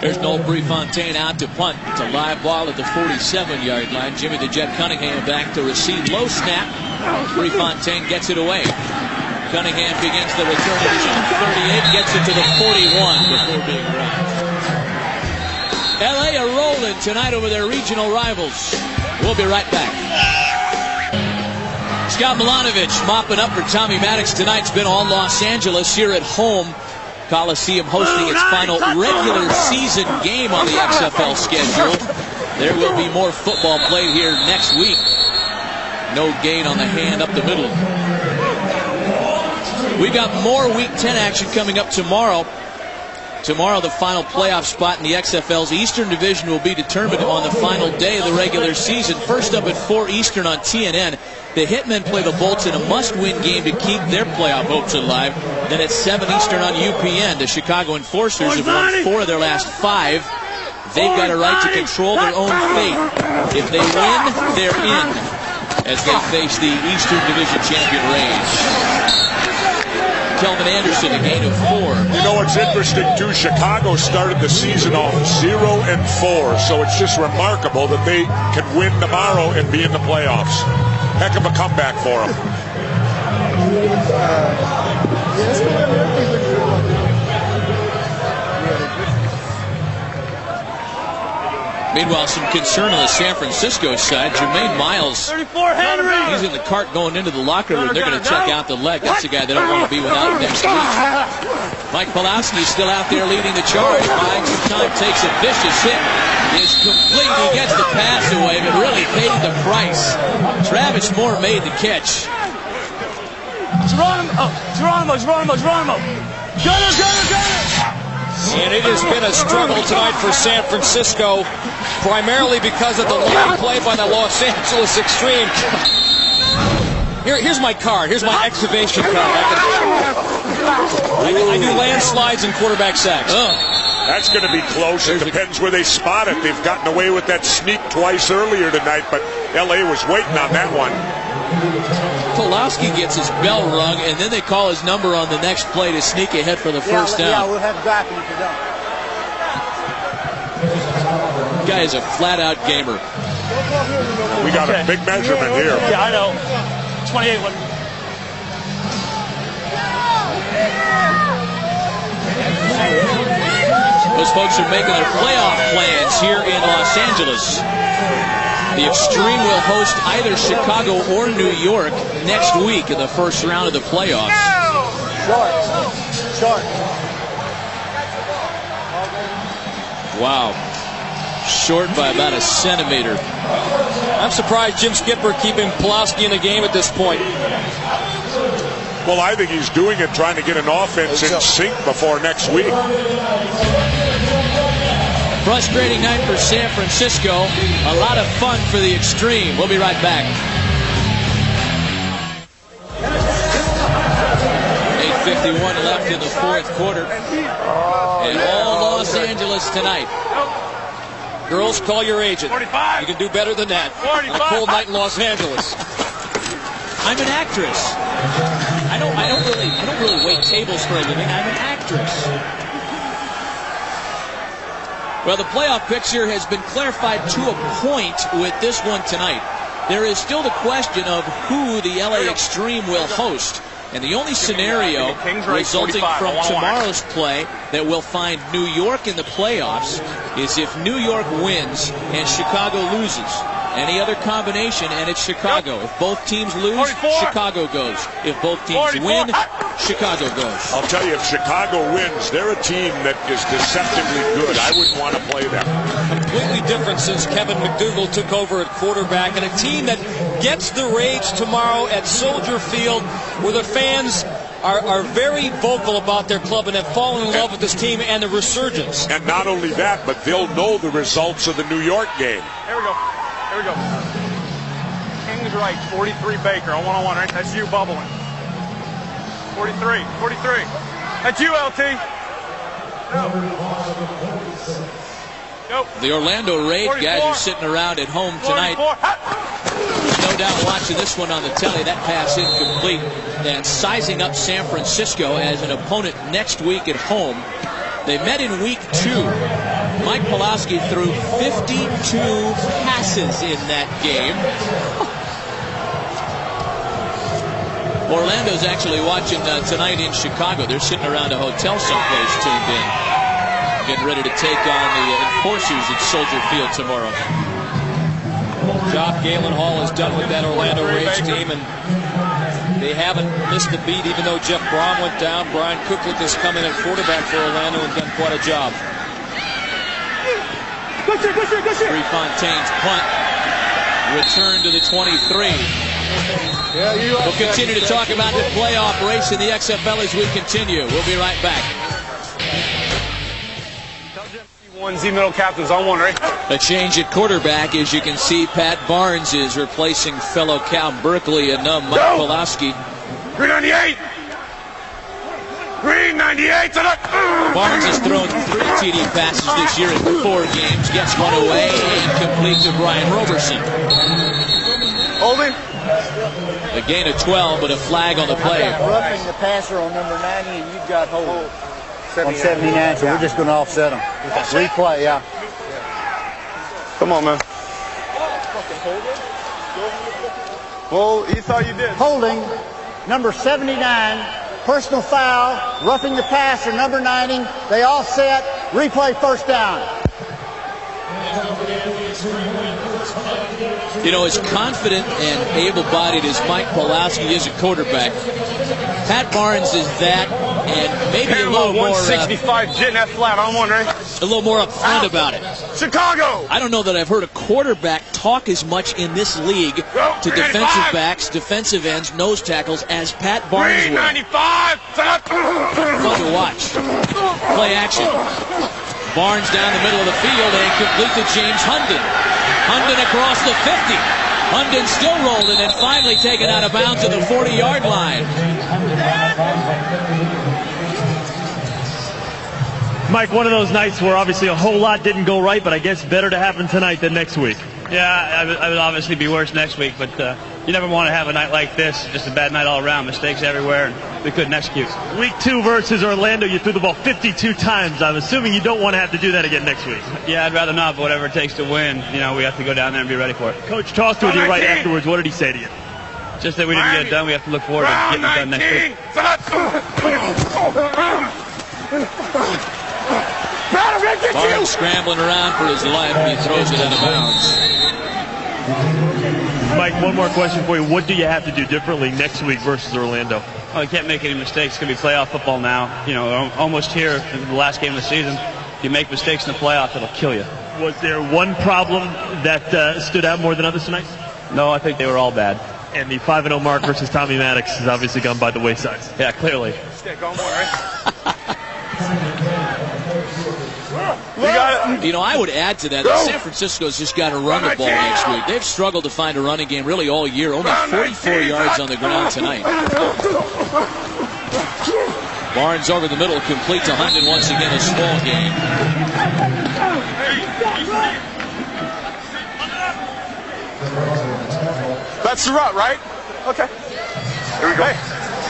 There's Noel Prefontaine out to punt. It's a live ball at the 47-yard line. Jimmy the Jet Cunningham back to receive. Low snap. Prefontaine gets it away. Cunningham begins the return at his own 38. Gets it to the 41 before being dropped. LA are rolling tonight over their regional rivals. We'll be right back. Scott Milanovic mopping up for Tommy Maddox tonight. It's been all Los Angeles here at home. Coliseum hosting its final regular season game on the XFL schedule. There will be more football played here next week. No gain on the hand up the middle. We've got more Week 10 action coming up tomorrow. Tomorrow, the final playoff spot in the XFL's Eastern Division will be determined on the final day of the regular season. First up at 4 Eastern on TNN, the Hitmen play the Bolts in a must-win game to keep their playoff hopes alive. Then at 7 Eastern on UPN, the Chicago Enforcers have won 4 of their last 5. They've got a right to control their own fate. If they win, they're in as they face the Eastern Division champion Rage. Kelvin Anderson, a gain of 4. You know what's interesting, too? Chicago started the season off 0-4, so it's just remarkable that they can win tomorrow and be in the playoffs. Heck of a comeback for them. Meanwhile, some concern on the San Francisco side. Jermaine Miles, he's in the cart going into the locker room. They're going to check out the leg. That's the guy they don't want to be without next week. Mike Pawlawski is still out there leading the charge. Buying some time, takes a vicious hit. Is complete. He gets the pass away, but really paid the price. Travis Moore made the catch. Geronimo. Gunner. And it has been a struggle tonight for San Francisco, primarily because of the line play by the Los Angeles Xtreme. Here's my card. Here's my excavation card. I do landslides and quarterback sacks. That's going to be close. It depends where they spot it. They've gotten away with that sneak twice earlier tonight, but LA was waiting on that one. Pawlawski gets his bell rung, and then they call his number on the next play to sneak ahead for the first down. Yeah, we'll have drafting if you don't. Guy is a flat-out gamer. We got a big measurement here. Yeah, I know. 28. Those folks are making their playoff plans here in Los Angeles. The Xtreme will host either Chicago or New York next week in the first round of the playoffs. Short. Wow. Short by about a centimeter. I'm surprised Jim Skipper keeping Pawlawski in the game at this point. Well, I think he's doing it trying to get an offense in sync before next week. Frustrating night for San Francisco. A lot of fun for the Xtreme. We'll be right back. 8:51 left in the fourth quarter. And all Los Angeles tonight. Girls, call your agent. 45. You can do better than that. 45. On a cold night in Los Angeles. I'm an actress. I don't really wait tables for a living. I'm an actress. Well, the playoff picture has been clarified to a point with this one tonight. There is still the question of who the LA Xtreme will host. And the only scenario resulting from tomorrow's play that will find New York in the playoffs is if New York wins and Chicago loses. Any other combination, and it's Chicago. If both teams lose, Chicago goes. If both teams win, Chicago goes. I'll tell you, if Chicago wins, they're a team that is deceptively good. I wouldn't want to play them. Completely different since Kevin McDougal took over at quarterback, and a team that gets the rage tomorrow at Soldier Field, where the fans are very vocal about their club and have fallen in love with this team and the resurgence. And not only that, but they'll know the results of the New York game. Here we go. Here we go. King's right, 43 Baker on one-on-one, right? That's you bubbling. 43, 43. That's you, LT. Go. The Orlando Raid 44. guys are sitting around at home tonight. 44. There's no doubt watching this one on the telly. That pass incomplete. And sizing up San Francisco as an opponent next week at home. They met in week 2. Mike Pawlawski threw 52 passes in that game. Orlando's actually watching tonight in Chicago. They're sitting around a hotel someplace tuned in, getting ready to take on the Enforcers at Soldier Field tomorrow. Job Galen Hall is done with that Orlando Rage team, and they haven't missed a beat, even though Jeff Brom went down. Brian Cooklick has come in at quarterback for Orlando and done quite a job. Prefontaine's punt. Return to the 23. We'll continue to talk about the playoff race in the XFL as we continue. We'll be right back. One Z middle captains on one, right? A change at quarterback. As you can see, Pat Barnes is replacing fellow Cal Berkeley and Mike Pawlawski. 398! 398 to the... Barnes has thrown 3 TD passes this year in 4 games. Gets one away and complete to Brian Roberson. Holding. A gain of 12, but a flag on the play. Roughing the passer on number 90, and you've got hold on 79, so we're just going to offset them. Replay, yeah. Come on, man. Well, you thought you did. Holding, number 79, personal foul, roughing the passer, number 90. They offset, replay first down. You know, as confident and able-bodied as Mike Pawlawski is at quarterback, Pat Barnes is that, and maybe a little more 165 jetting that flat on one, right? a little more upfront about it. Chicago. I don't know that I've heard a quarterback talk as much in this league to defensive backs, defensive ends, nose tackles as Pat Barnes will. 395. Fun to watch. Play action. Barnes down the middle of the field and complete to James Hunden. Hunden across the 50. Hunden still rolling and finally taken out of bounds at the 40-yard line. Mike, one of those nights where obviously a whole lot didn't go right, but I guess better to happen tonight than next week. Yeah, I would obviously be worse next week, but you never want to have a night like this. Just a bad night all around, mistakes everywhere, and we couldn't execute. Week 2 versus Orlando, you threw the ball 52 times. I'm assuming you don't want to have to do that again next week. Yeah, I'd rather not, but whatever it takes to win, you know, we have to go down there and be ready for it. Coach talked with you right afterwards. What did he say to you? Just that we didn't get it done. We have to look forward to getting it done next week. Barnes scrambling around for his life, and he throws it out of bounds. Mike, one more question for you. What do you have to do differently next week versus Orlando? Oh, you can't make any mistakes. It's going to be playoff football now. You know, almost here in the last game of the season. If you make mistakes in the playoffs, it'll kill you. Was there one problem that stood out more than others tonight? No, I think they were all bad. And the 5-0 mark versus Tommy Maddox has obviously gone by the wayside. Yeah, clearly. You know, I would add to that San Francisco's just got to run the ball next week. They've struggled to find a running game really all year. Only 44 yards on the ground tonight. Barnes over the middle, complete to Hunt, and once again a small game. That's the route, right? Okay. Here we go. Hey,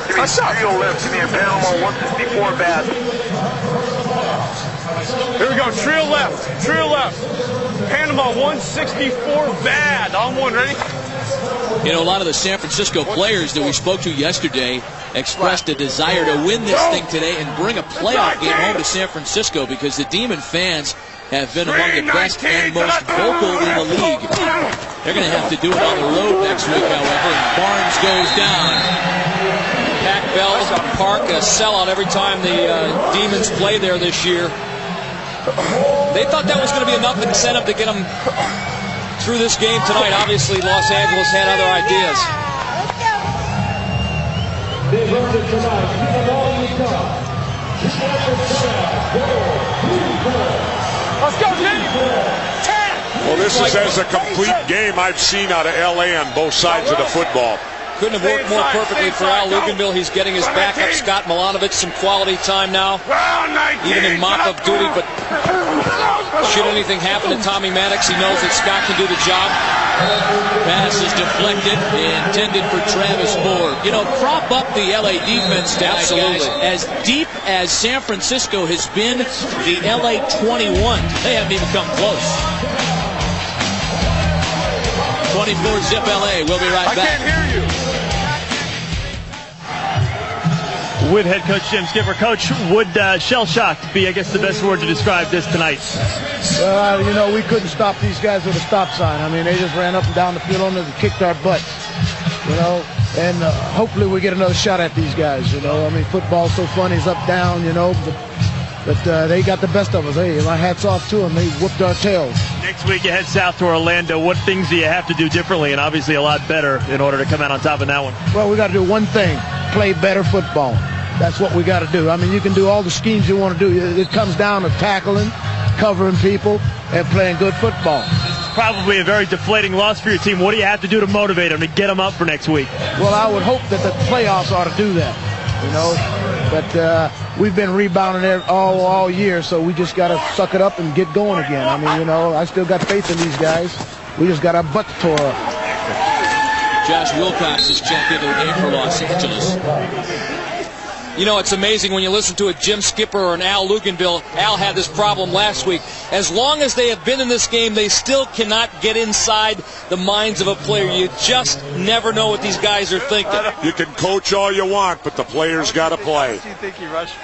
give me a trio left. Give me a Panama 154 bad. Here we go. Trio left. Trio left. Panama 164 bad. On one. Ready? You know, a lot of the San Francisco players that we spoke to yesterday expressed a desire to win this thing today and bring a playoff game home to San Francisco because the Demon fans have been among the best and most vocal in the league. They're going to have to do it on the road next week, however, and Barnes goes down. Pac Bell Park, a sellout every time the Demons play there this year. They thought that was going to be enough incentive to get them through this game tonight. Obviously, Los Angeles had other ideas. Let's go, Jimmy. Well, this is as a complete game I've seen out of L.A. on both sides of the football. Couldn't have worked more perfectly for Al Luganville. He's getting his backup, Scott Milanovic, some quality time now, even in mop-up duty. But should anything happen to Tommy Maddox, he knows that Scott can do the job. Pass is deflected, intended for Travis Moore. You know, prop up the L.A. defense tonight, absolutely, guys. As deep as San Francisco has been, the L.A. 21, they haven't even come close. 24-zip L.A. We'll be right back. I can't hear you. With head coach Jim Skipper. Coach, would shell-shocked be, I guess, the best word to describe this tonight? You know, we couldn't stop these guys with a stop sign. I mean, they just ran up and down the field on us and kicked our butts, you know, and hopefully we get another shot at these guys, you know. I mean, football's so fun, it's up, down, you know, but they got the best of us. Hey, my hat's off to them. They whooped our tails. Next week you head south to Orlando. What things do you have to do differently and obviously a lot better in order to come out on top in that one? Well, we got to do one thing, play better football. That's what we got to do. I mean, you can do all the schemes you want to do. It comes down to tackling, covering people, and playing good football. It's probably a very deflating loss for your team. What do you have to do to motivate them, to get them up for next week? Well, I would hope that the playoffs ought to do that, you know. But we've been rebounding all year, so we just got to suck it up and get going again. I mean, you know, I still got faith in these guys. We just got our butts tore up. Josh Wilcox is checked into the game for Los Angeles. You know, it's amazing when you listen to a Jim Skipper or an Al Luganville. Al had this problem last week. As long as they have been in this game, they still cannot get inside the minds of a player. You just never know what these guys are thinking. You can coach all you want, but the players got to play. Do you think he rushed?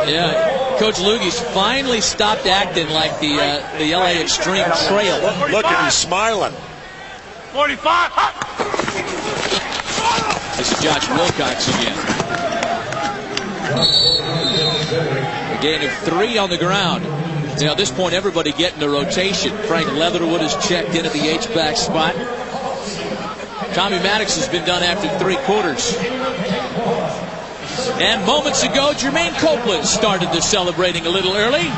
Yeah, Coach Lugie's finally stopped acting like the LA Xtreme trail. Look at him smiling. 45. This is Josh Wilcox again. A gain of 3 on the ground. Now at this point, everybody getting the rotation. Frank Leatherwood is checked in at the H-back spot. Tommy Maddox has been done after 3 quarters. And moments ago, Jermaine Copeland started the celebrating a little early.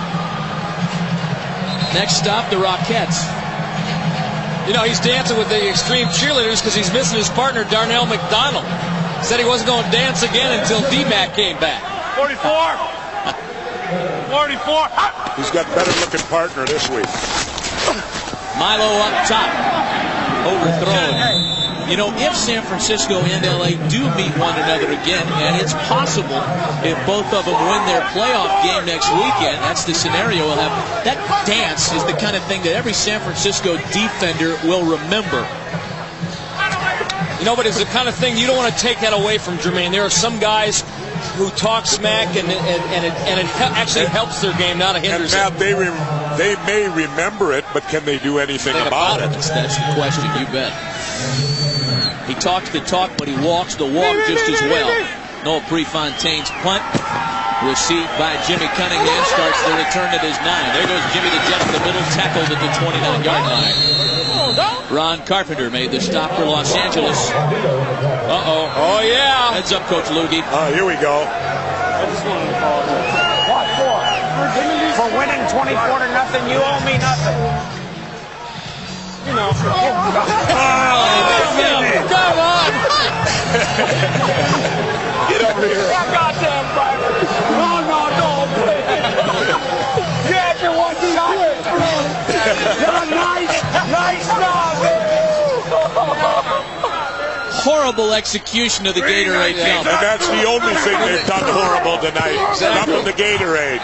Next stop, the Rockettes. You know, he's dancing with the Xtreme cheerleaders because he's missing his partner, Darnell McDonald. Said he wasn't going to dance again until D-Mac came back. 44. 44. He's got better looking partner this week. Milo up top. Overthrown. You know, if San Francisco and LA do meet one another again, and it's possible if both of them win their playoff game next weekend, that's the scenario we'll have. That dance is the kind of thing that every San Francisco defender will remember. You know, but it's the kind of thing you don't want to take that away from Jermaine. There are some guys who talk smack, and it actually helps their game, not a hinders it. And Matt, they may remember it, but can they do anything about it? That's the question, you bet. He talks the talk, but he walks the walk just as well. Noah Prefontaine's punt. Received by Jimmy Cunningham. Starts the return at his 9. There goes Jimmy to just the middle. Tackled at the 29-yard line. Ron Carpenter made the stop for Los Angeles. Uh-oh. Oh, yeah. Heads up, Coach Loogie. Here we go. What for? For winning 24-0, you owe me nothing. You know. Come on. Get over here. Goddamn fighter. No, yeah, you want to do it. Nice job. Horrible execution of the Gatorade jump. And that's the only thing they've done horrible tonight. Dumping the Gatorade.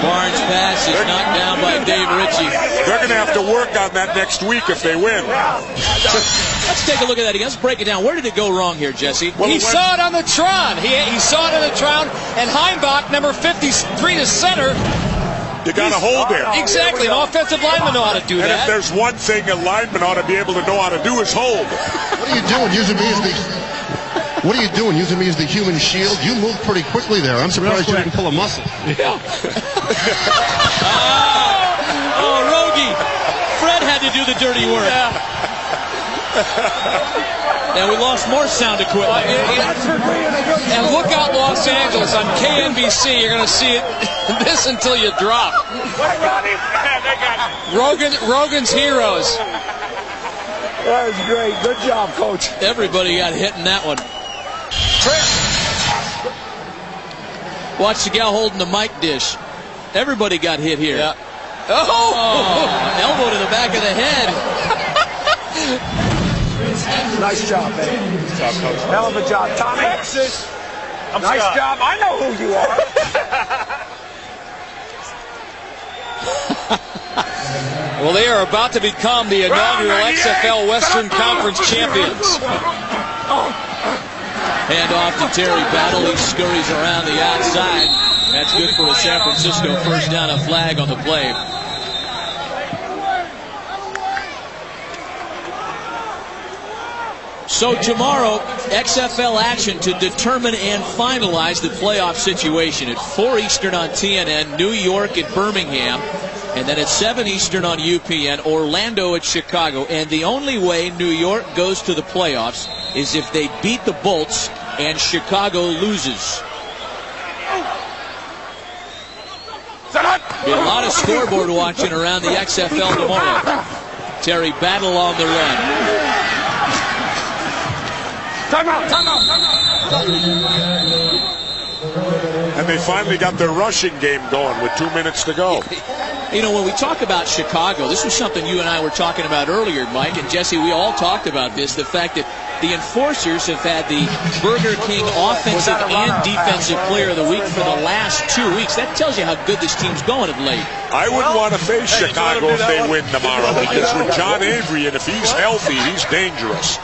Barnes' pass is knocked down by Dave Ritchie. They're going to have to work on that next week if they win. Let's take a look at that again. Let's break it down. Where did it go wrong here, Jesse? Well, he saw it on the Tron. He saw it on the Tron, and Heimbach, number 53 to center. You got to hold him. Exactly. An offensive lineman know how to do and that. If there's one thing a lineman ought to be able to know how to do is hold. What are you doing? Using me as the... What are you doing? Using me as the human shield? You moved pretty quickly there. I'm surprised you didn't pull a muscle. Yeah. Oh, Rogie. Fred had to do the dirty work. Yeah. And we lost more sound equipment. And look out, Los Angeles. On KNBC, you're going to see it this until you drop. Rogan's heroes. That was great. Good job, Coach. Everybody got hit in that one. Watch the gal holding the mic dish. Everybody got hit here. Yeah. Elbow to the back of the head. Nice job, man. Good job, Coach. Hell of a job. Tommy. Texas. Nice job. I know who you are. Well, they are about to become the inaugural XFL Western Conference champions. Hand off to Terry Battle. He scurries around the outside. That's good for a San Francisco first down. A flag on the play. So tomorrow, XFL action to determine and finalize the playoff situation at 4 Eastern on TNN, New York at Birmingham, and then at 7 Eastern on UPN, Orlando at Chicago. And the only way New York goes to the playoffs is if they beat the Bolts and Chicago loses. Be a lot of scoreboard watching around the XFL tomorrow. Terry Battle on the run. Time out. And they finally got their rushing game going with 2 minutes to go. You know, when we talk about Chicago, this was something you and I were talking about earlier, Mike, and Jesse, we all talked about this, the fact that the Enforcers have had the Burger King Offensive and Defensive Player of the Week for the last 2 weeks. That tells you how good this team's going of late. I wouldn't want to face Chicago if they win tomorrow, because with John Avery, and if he's healthy, he's dangerous.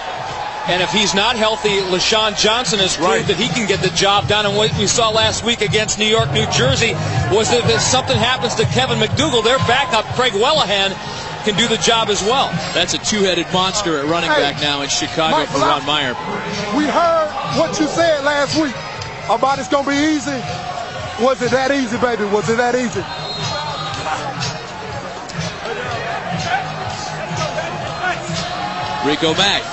And if he's not healthy, LaShawn Johnson has proved that he can get the job done. And what we saw last week against New York, New Jersey, was that if something happens to Kevin McDougal, their backup, Craig Wellahan, can do the job as well. That's a two-headed monster at running back now in Chicago for Ron Meyer. We heard what you said last week about it's going to be easy. Was it that easy, baby? Was it that easy? Rico Mack.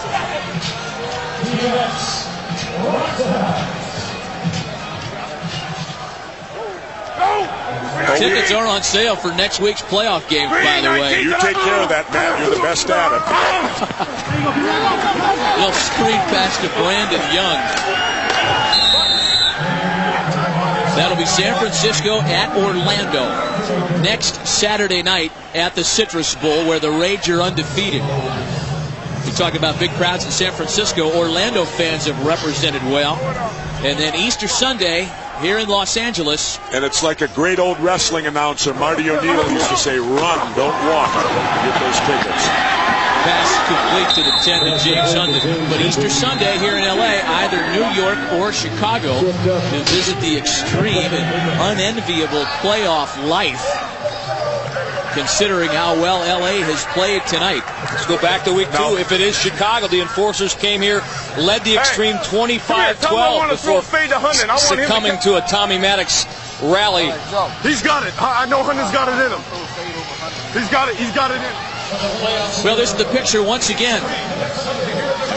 Tickets are on sale for next week's playoff game, by the way. You take care of that, Matt. You're the best at it. Little screen pass to Brandon Young. That'll be San Francisco at Orlando next Saturday night at the Citrus Bowl, where the Rage are undefeated. We talk about big crowds in San Francisco. Orlando fans have represented well. And then Easter Sunday here in Los Angeles. And it's like a great old wrestling announcer, Marty O'Neill, used to say, run, don't walk. Get those tickets. Pass complete to the 10 to James Hunden. But Easter Sunday here in L.A., either New York or Chicago to visit the extreme and unenviable playoff life considering how well LA has played tonight. Let's go back to week 2. If it is Chicago, the Enforcers came here, led the Extreme 25-12 before succumbing to a Tommy Maddox rally. He's got it. I know Hunter's got it in him. He's got it. He's got it in him. Well, this is the picture once again.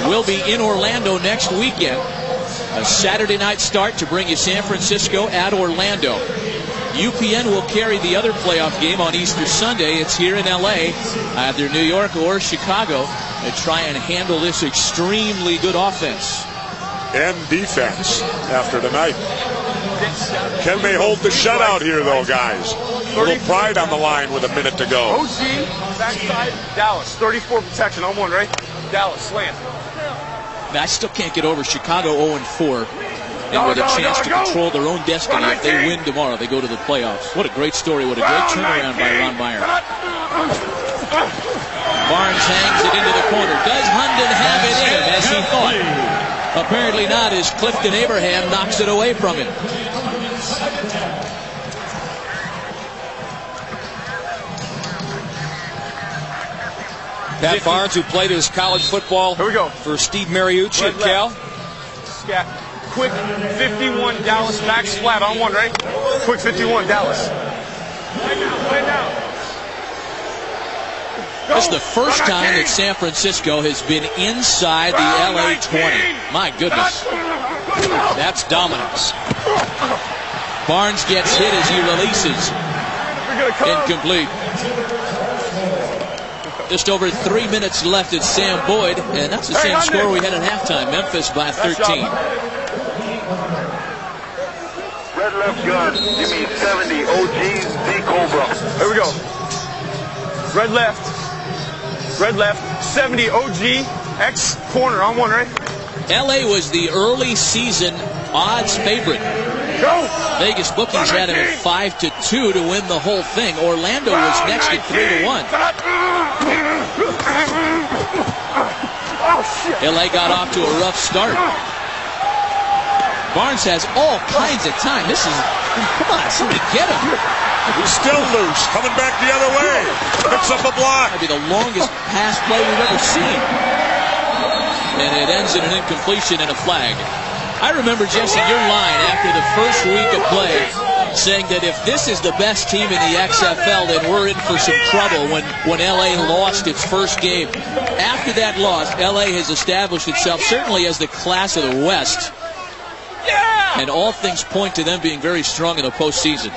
We'll be in Orlando next weekend. A Saturday night start to bring you San Francisco at Orlando. UPN will carry the other playoff game on Easter Sunday. It's here in LA, either New York or Chicago, to try and handle this extremely good offense and defense after tonight. Can they hold the shutout here, though, guys? A little pride on the line with a minute to go. OG, backside, Dallas, 34 protection on one, right? Dallas, slant. I still can't get over Chicago 0-4. And with a chance to control their own destiny. If they win tomorrow, they go to the playoffs. What a great story. What a great turnaround by Ron Meyer. Barnes hangs it into the corner. Does Hunden have it in him, as he thought? Apparently not, as Clifton Abraham knocks it away from him. Pat Barnes, who played his college football for Steve Mariucci at Cal. Scat. Quick 51 Dallas, backs flat on one, right? Quick 51 Dallas. Right now. This is the first time that San Francisco has been inside the LA 20. My goodness. That's dominance. Barnes gets hit as he releases. Incomplete. Just over 3 minutes left at Sam Boyd, and that's the same score we had at halftime. Memphis by 13. Red left gun, give me 70, OG, Z Cobra. Here we go. Red left, 70, OG, X corner on one, right? LA was the early season odds favorite. Go! Vegas bookies had him at 5-2 to win the whole thing. Orlando was next at 3-1. LA got off to a rough start. Barnes has all kinds of time. This is, come on, somebody get him. He's still loose, coming back the other way. Picks up a block. That'd be the longest pass play we've ever seen. And it ends in an incompletion and a flag. I remember, Jesse, your line after the first week of play saying that if this is the best team in the XFL, then we're in for some trouble when LA lost its first game. After that loss, LA has established itself certainly as the class of the West. And all things point to them being very strong in the postseason.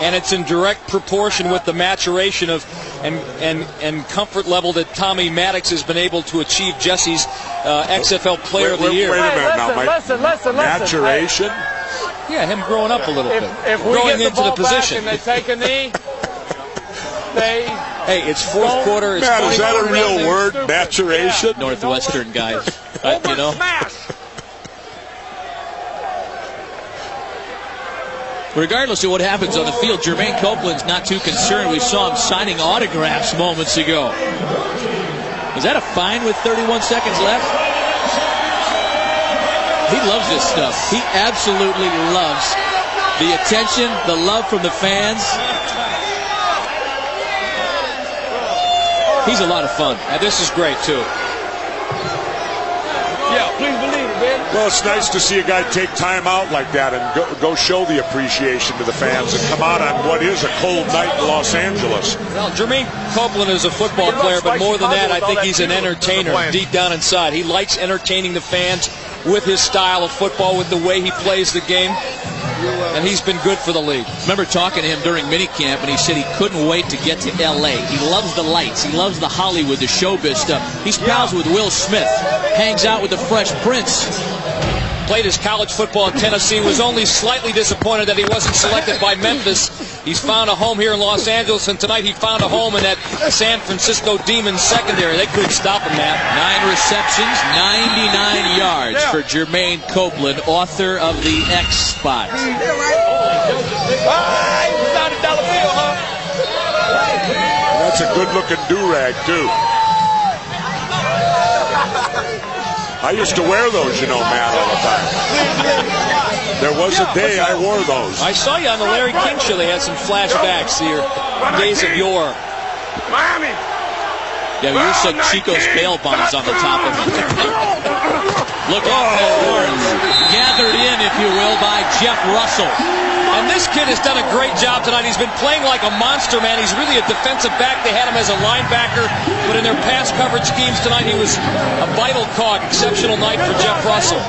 And it's in direct proportion with the maturation of and comfort level that Tommy Maddox has been able to achieve. Jesse's XFL Player of the Year. Wait a minute now, Mike. Listen. Maturation? Yeah, him growing up a little bit. If we growing get the into ball the position. back and they take a knee, Hey, it's fourth quarter. It's Matt, is that a real word? Stupid. Maturation? Yeah. Northwestern guys. You know. Smash. Regardless of what happens on the field, Jermaine Copeland's not too concerned. We saw him signing autographs moments ago. Is that a fine with 31 seconds left? He loves this stuff. He absolutely loves the attention, the love from the fans. He's a lot of fun. And this is great, too. Yeah, please believe it, man. Well, it's nice to see a guy take time out like that and go show the appreciation to the fans and come out on what is a cold night in Los Angeles. Well, Jermaine Copeland is a football player, but more than that, I think he's an entertainer deep down inside. He likes entertaining the fans with his style of football, with the way he plays the game. And he's been good for the league. Remember talking to him during minicamp, and he said he couldn't wait to get to L.A. He loves the lights. He loves the Hollywood, the showbiz stuff. He's pals with Will Smith. Hangs out with the Fresh Prince. Played his college football in Tennessee. Was only slightly disappointed that he wasn't selected by Memphis. He's found a home here in Los Angeles, and tonight he found a home in that San Francisco Demons secondary. They couldn't stop him, Matt. 9 receptions, 99 yards for Jermaine Copeland, author of the X Spot. That's a good-looking do-rag, too. I used to wear those, you know, Matt, all the time. There was a day I wore those. I saw you on the Larry King show. They had some flashbacks to your days of yore. Miami. Yeah, but you said Chico's bail bonds on the top of it. Look at horns gathered in, if you will, by Jeff Russell. And this kid has done a great job tonight. He's been playing like a monster, man. He's really a defensive back. They had him as a linebacker, but in their pass coverage schemes tonight, he was a vital cog. Exceptional night for Jeff Russell.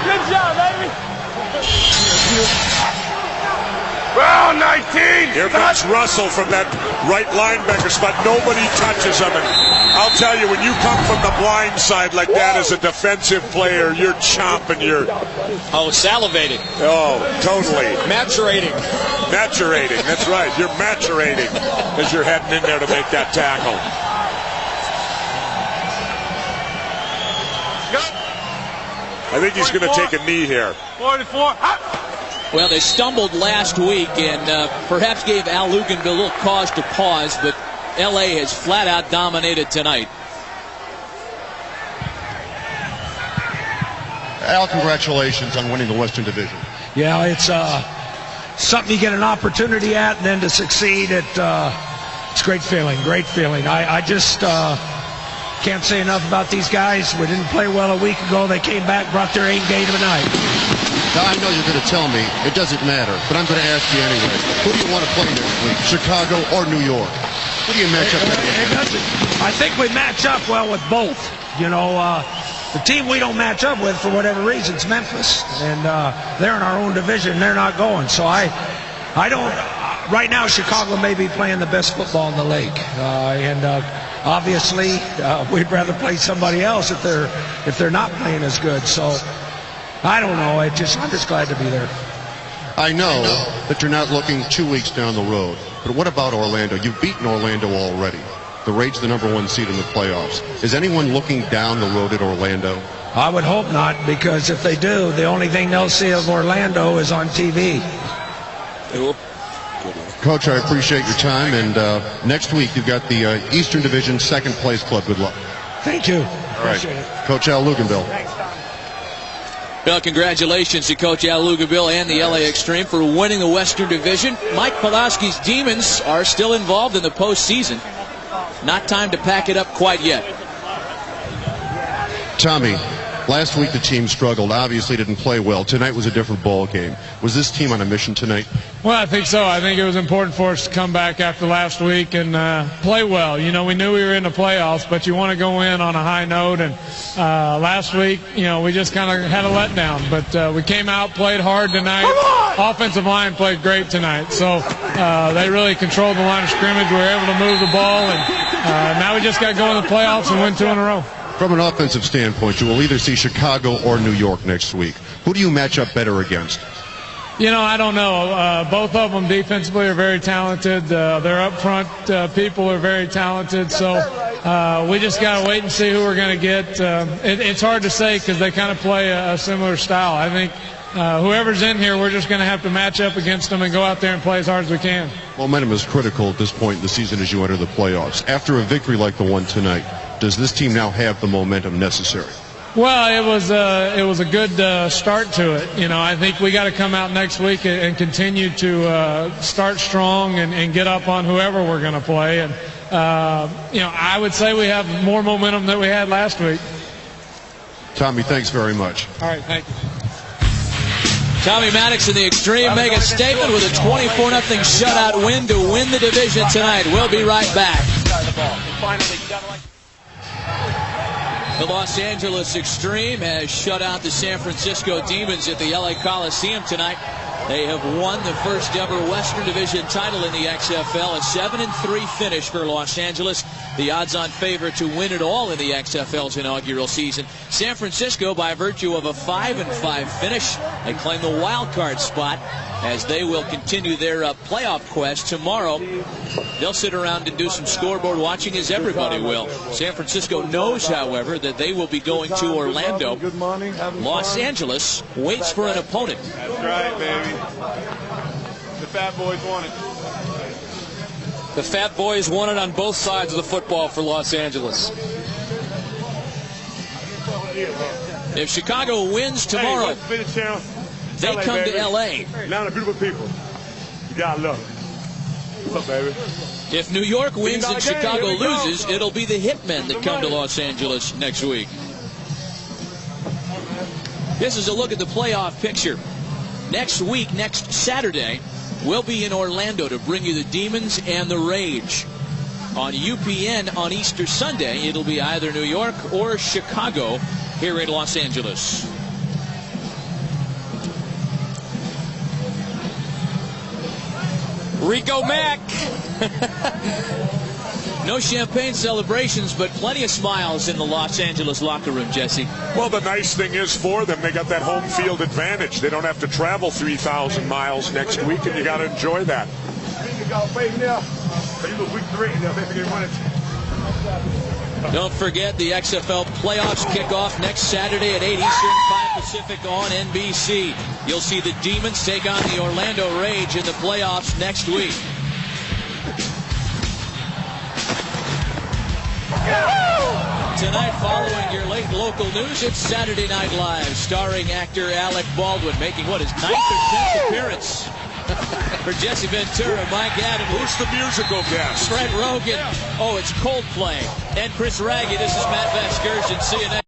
Good job, baby. Round 19. Here comes Russell from that right linebacker spot. Nobody touches him. And I'll tell you, when you come from the blind side like that as a defensive player, you're chomping your... Oh, salivating. Oh, totally. Maturating. Maturating, that's right. You're maturating as you're heading in there to make that tackle. I think he's going to take a knee here. 44. Well, they stumbled last week and perhaps gave Al Luganville a little cause to pause, but L.A. has flat out dominated tonight. Al, congratulations on winning the Western Division. Yeah, it's something you get an opportunity at, and then to succeed, it's a great feeling, great feeling. I just can't say enough about these guys. We didn't play well a week ago. They came back, brought their A game tonight. Now, I know you're going to tell me it doesn't matter, but I'm going to ask you anyway. Who do you want to play next week, Chicago or New York? Who do you match up with? I think we match up well with both. You know, the team we don't match up with for whatever reason is Memphis, and they're in our own division. They're not going, so I don't. Right now, Chicago may be playing the best football in the league, and obviously we'd rather play somebody else if they're not playing as good. So I don't know. I'm just glad to be there. I know that you're not looking 2 weeks down the road, but what about Orlando? You've beaten Orlando already. The Raid's the #1 seed in the playoffs. Is anyone looking down the road at Orlando? I would hope not, because if they do, the only thing they'll see of Orlando is on TV. Coach, I appreciate your time, and next week you've got the Eastern Division second place club. Good luck. Thank you. All right. Appreciate it. Coach Al Luganville. Well, congratulations to Coach Al Luganville and the LA Xtreme for winning the Western Division. Mike Pawlawski's Demons are still involved in the postseason. Not time to pack it up quite yet. Tommy, last week the team struggled, obviously didn't play well. Tonight was a different ball game. Was this team on a mission tonight? Well, I think so. I think it was important for us to come back after last week and play well. You know, we knew we were in the playoffs, but you want to go in on a high note. And last week, you know, we just kind of had a letdown. But we came out, played hard tonight. Offensive line played great tonight. So they really controlled the line of scrimmage. We were able to move the ball. And now we just got to go in the playoffs and win 2 in a row. From an offensive standpoint, you will either see Chicago or New York next week. Who do you match up better against? You know, I don't know. Both of them defensively are very talented. Their up front people are very talented. So we just got to wait and see who we're going to get. It's hard to say because they kind of play a similar style. I think whoever's in here, we're just going to have to match up against them and go out there and play as hard as we can. Momentum is critical at this point in the season as you enter the playoffs. After a victory like the one tonight, does this team now have the momentum necessary? Well, it was a good start to it. You know, I think we got to come out next week and continue to start strong and get up on whoever we're going to play. And you know, I would say we have more momentum than we had last week. Tommy, thanks very much. All right, thank you. Tommy Maddox and the Xtreme make a statement with a 24-0 shutout win to win the division tonight. We'll be right back. The Los Angeles Xtreme has shut out the San Francisco Demons at the LA Coliseum tonight. They have won the first ever Western Division title in the XFL, a 7-3 finish for Los Angeles, the odds-on favorite to win it all in the XFL's inaugural season. San Francisco, by virtue of a 5-5 finish, they claim the wild card spot as they will continue their playoff quest tomorrow. They'll sit around and do some scoreboard watching, as everybody will. San Francisco knows, however, that they will be going to Orlando. Los Angeles waits for an opponent. That's right, baby. The Fat Boys won it. The Fat Boys won it on both sides of the football for Los Angeles. If Chicago wins tomorrow, They come to L.A. Atlanta, beautiful people. You gotta love it. What's up, baby? If New York wins and Chicago loses, it'll be the Hitmen that come to Los Angeles next week. This is a look at the playoff picture. Next week, next Saturday, we'll be in Orlando to bring you the Demons and the Rage. On UPN on Easter Sunday, it'll be either New York or Chicago here in Los Angeles. Rico Mack. No champagne celebrations, but plenty of smiles in the Los Angeles locker room, Jesse. Well, the nice thing is for them, they got that home field advantage. They don't have to travel 3,000 miles next week, and you got to enjoy that. Don't forget the XFL playoffs kick off next Saturday at 8 Eastern, 5 Pacific on NBC. You'll see the Demons take on the Orlando Rage in the playoffs next week. Tonight, following your late local news, it's Saturday Night Live, starring actor Alec Baldwin, making what, his 9th or 10th appearance. For Jesse Ventura, Mike Adams. Who's the musical guest? Fred Rogan. Oh, it's Coldplay. And Chris Raggy. This is Matt Vasgersian. See you next.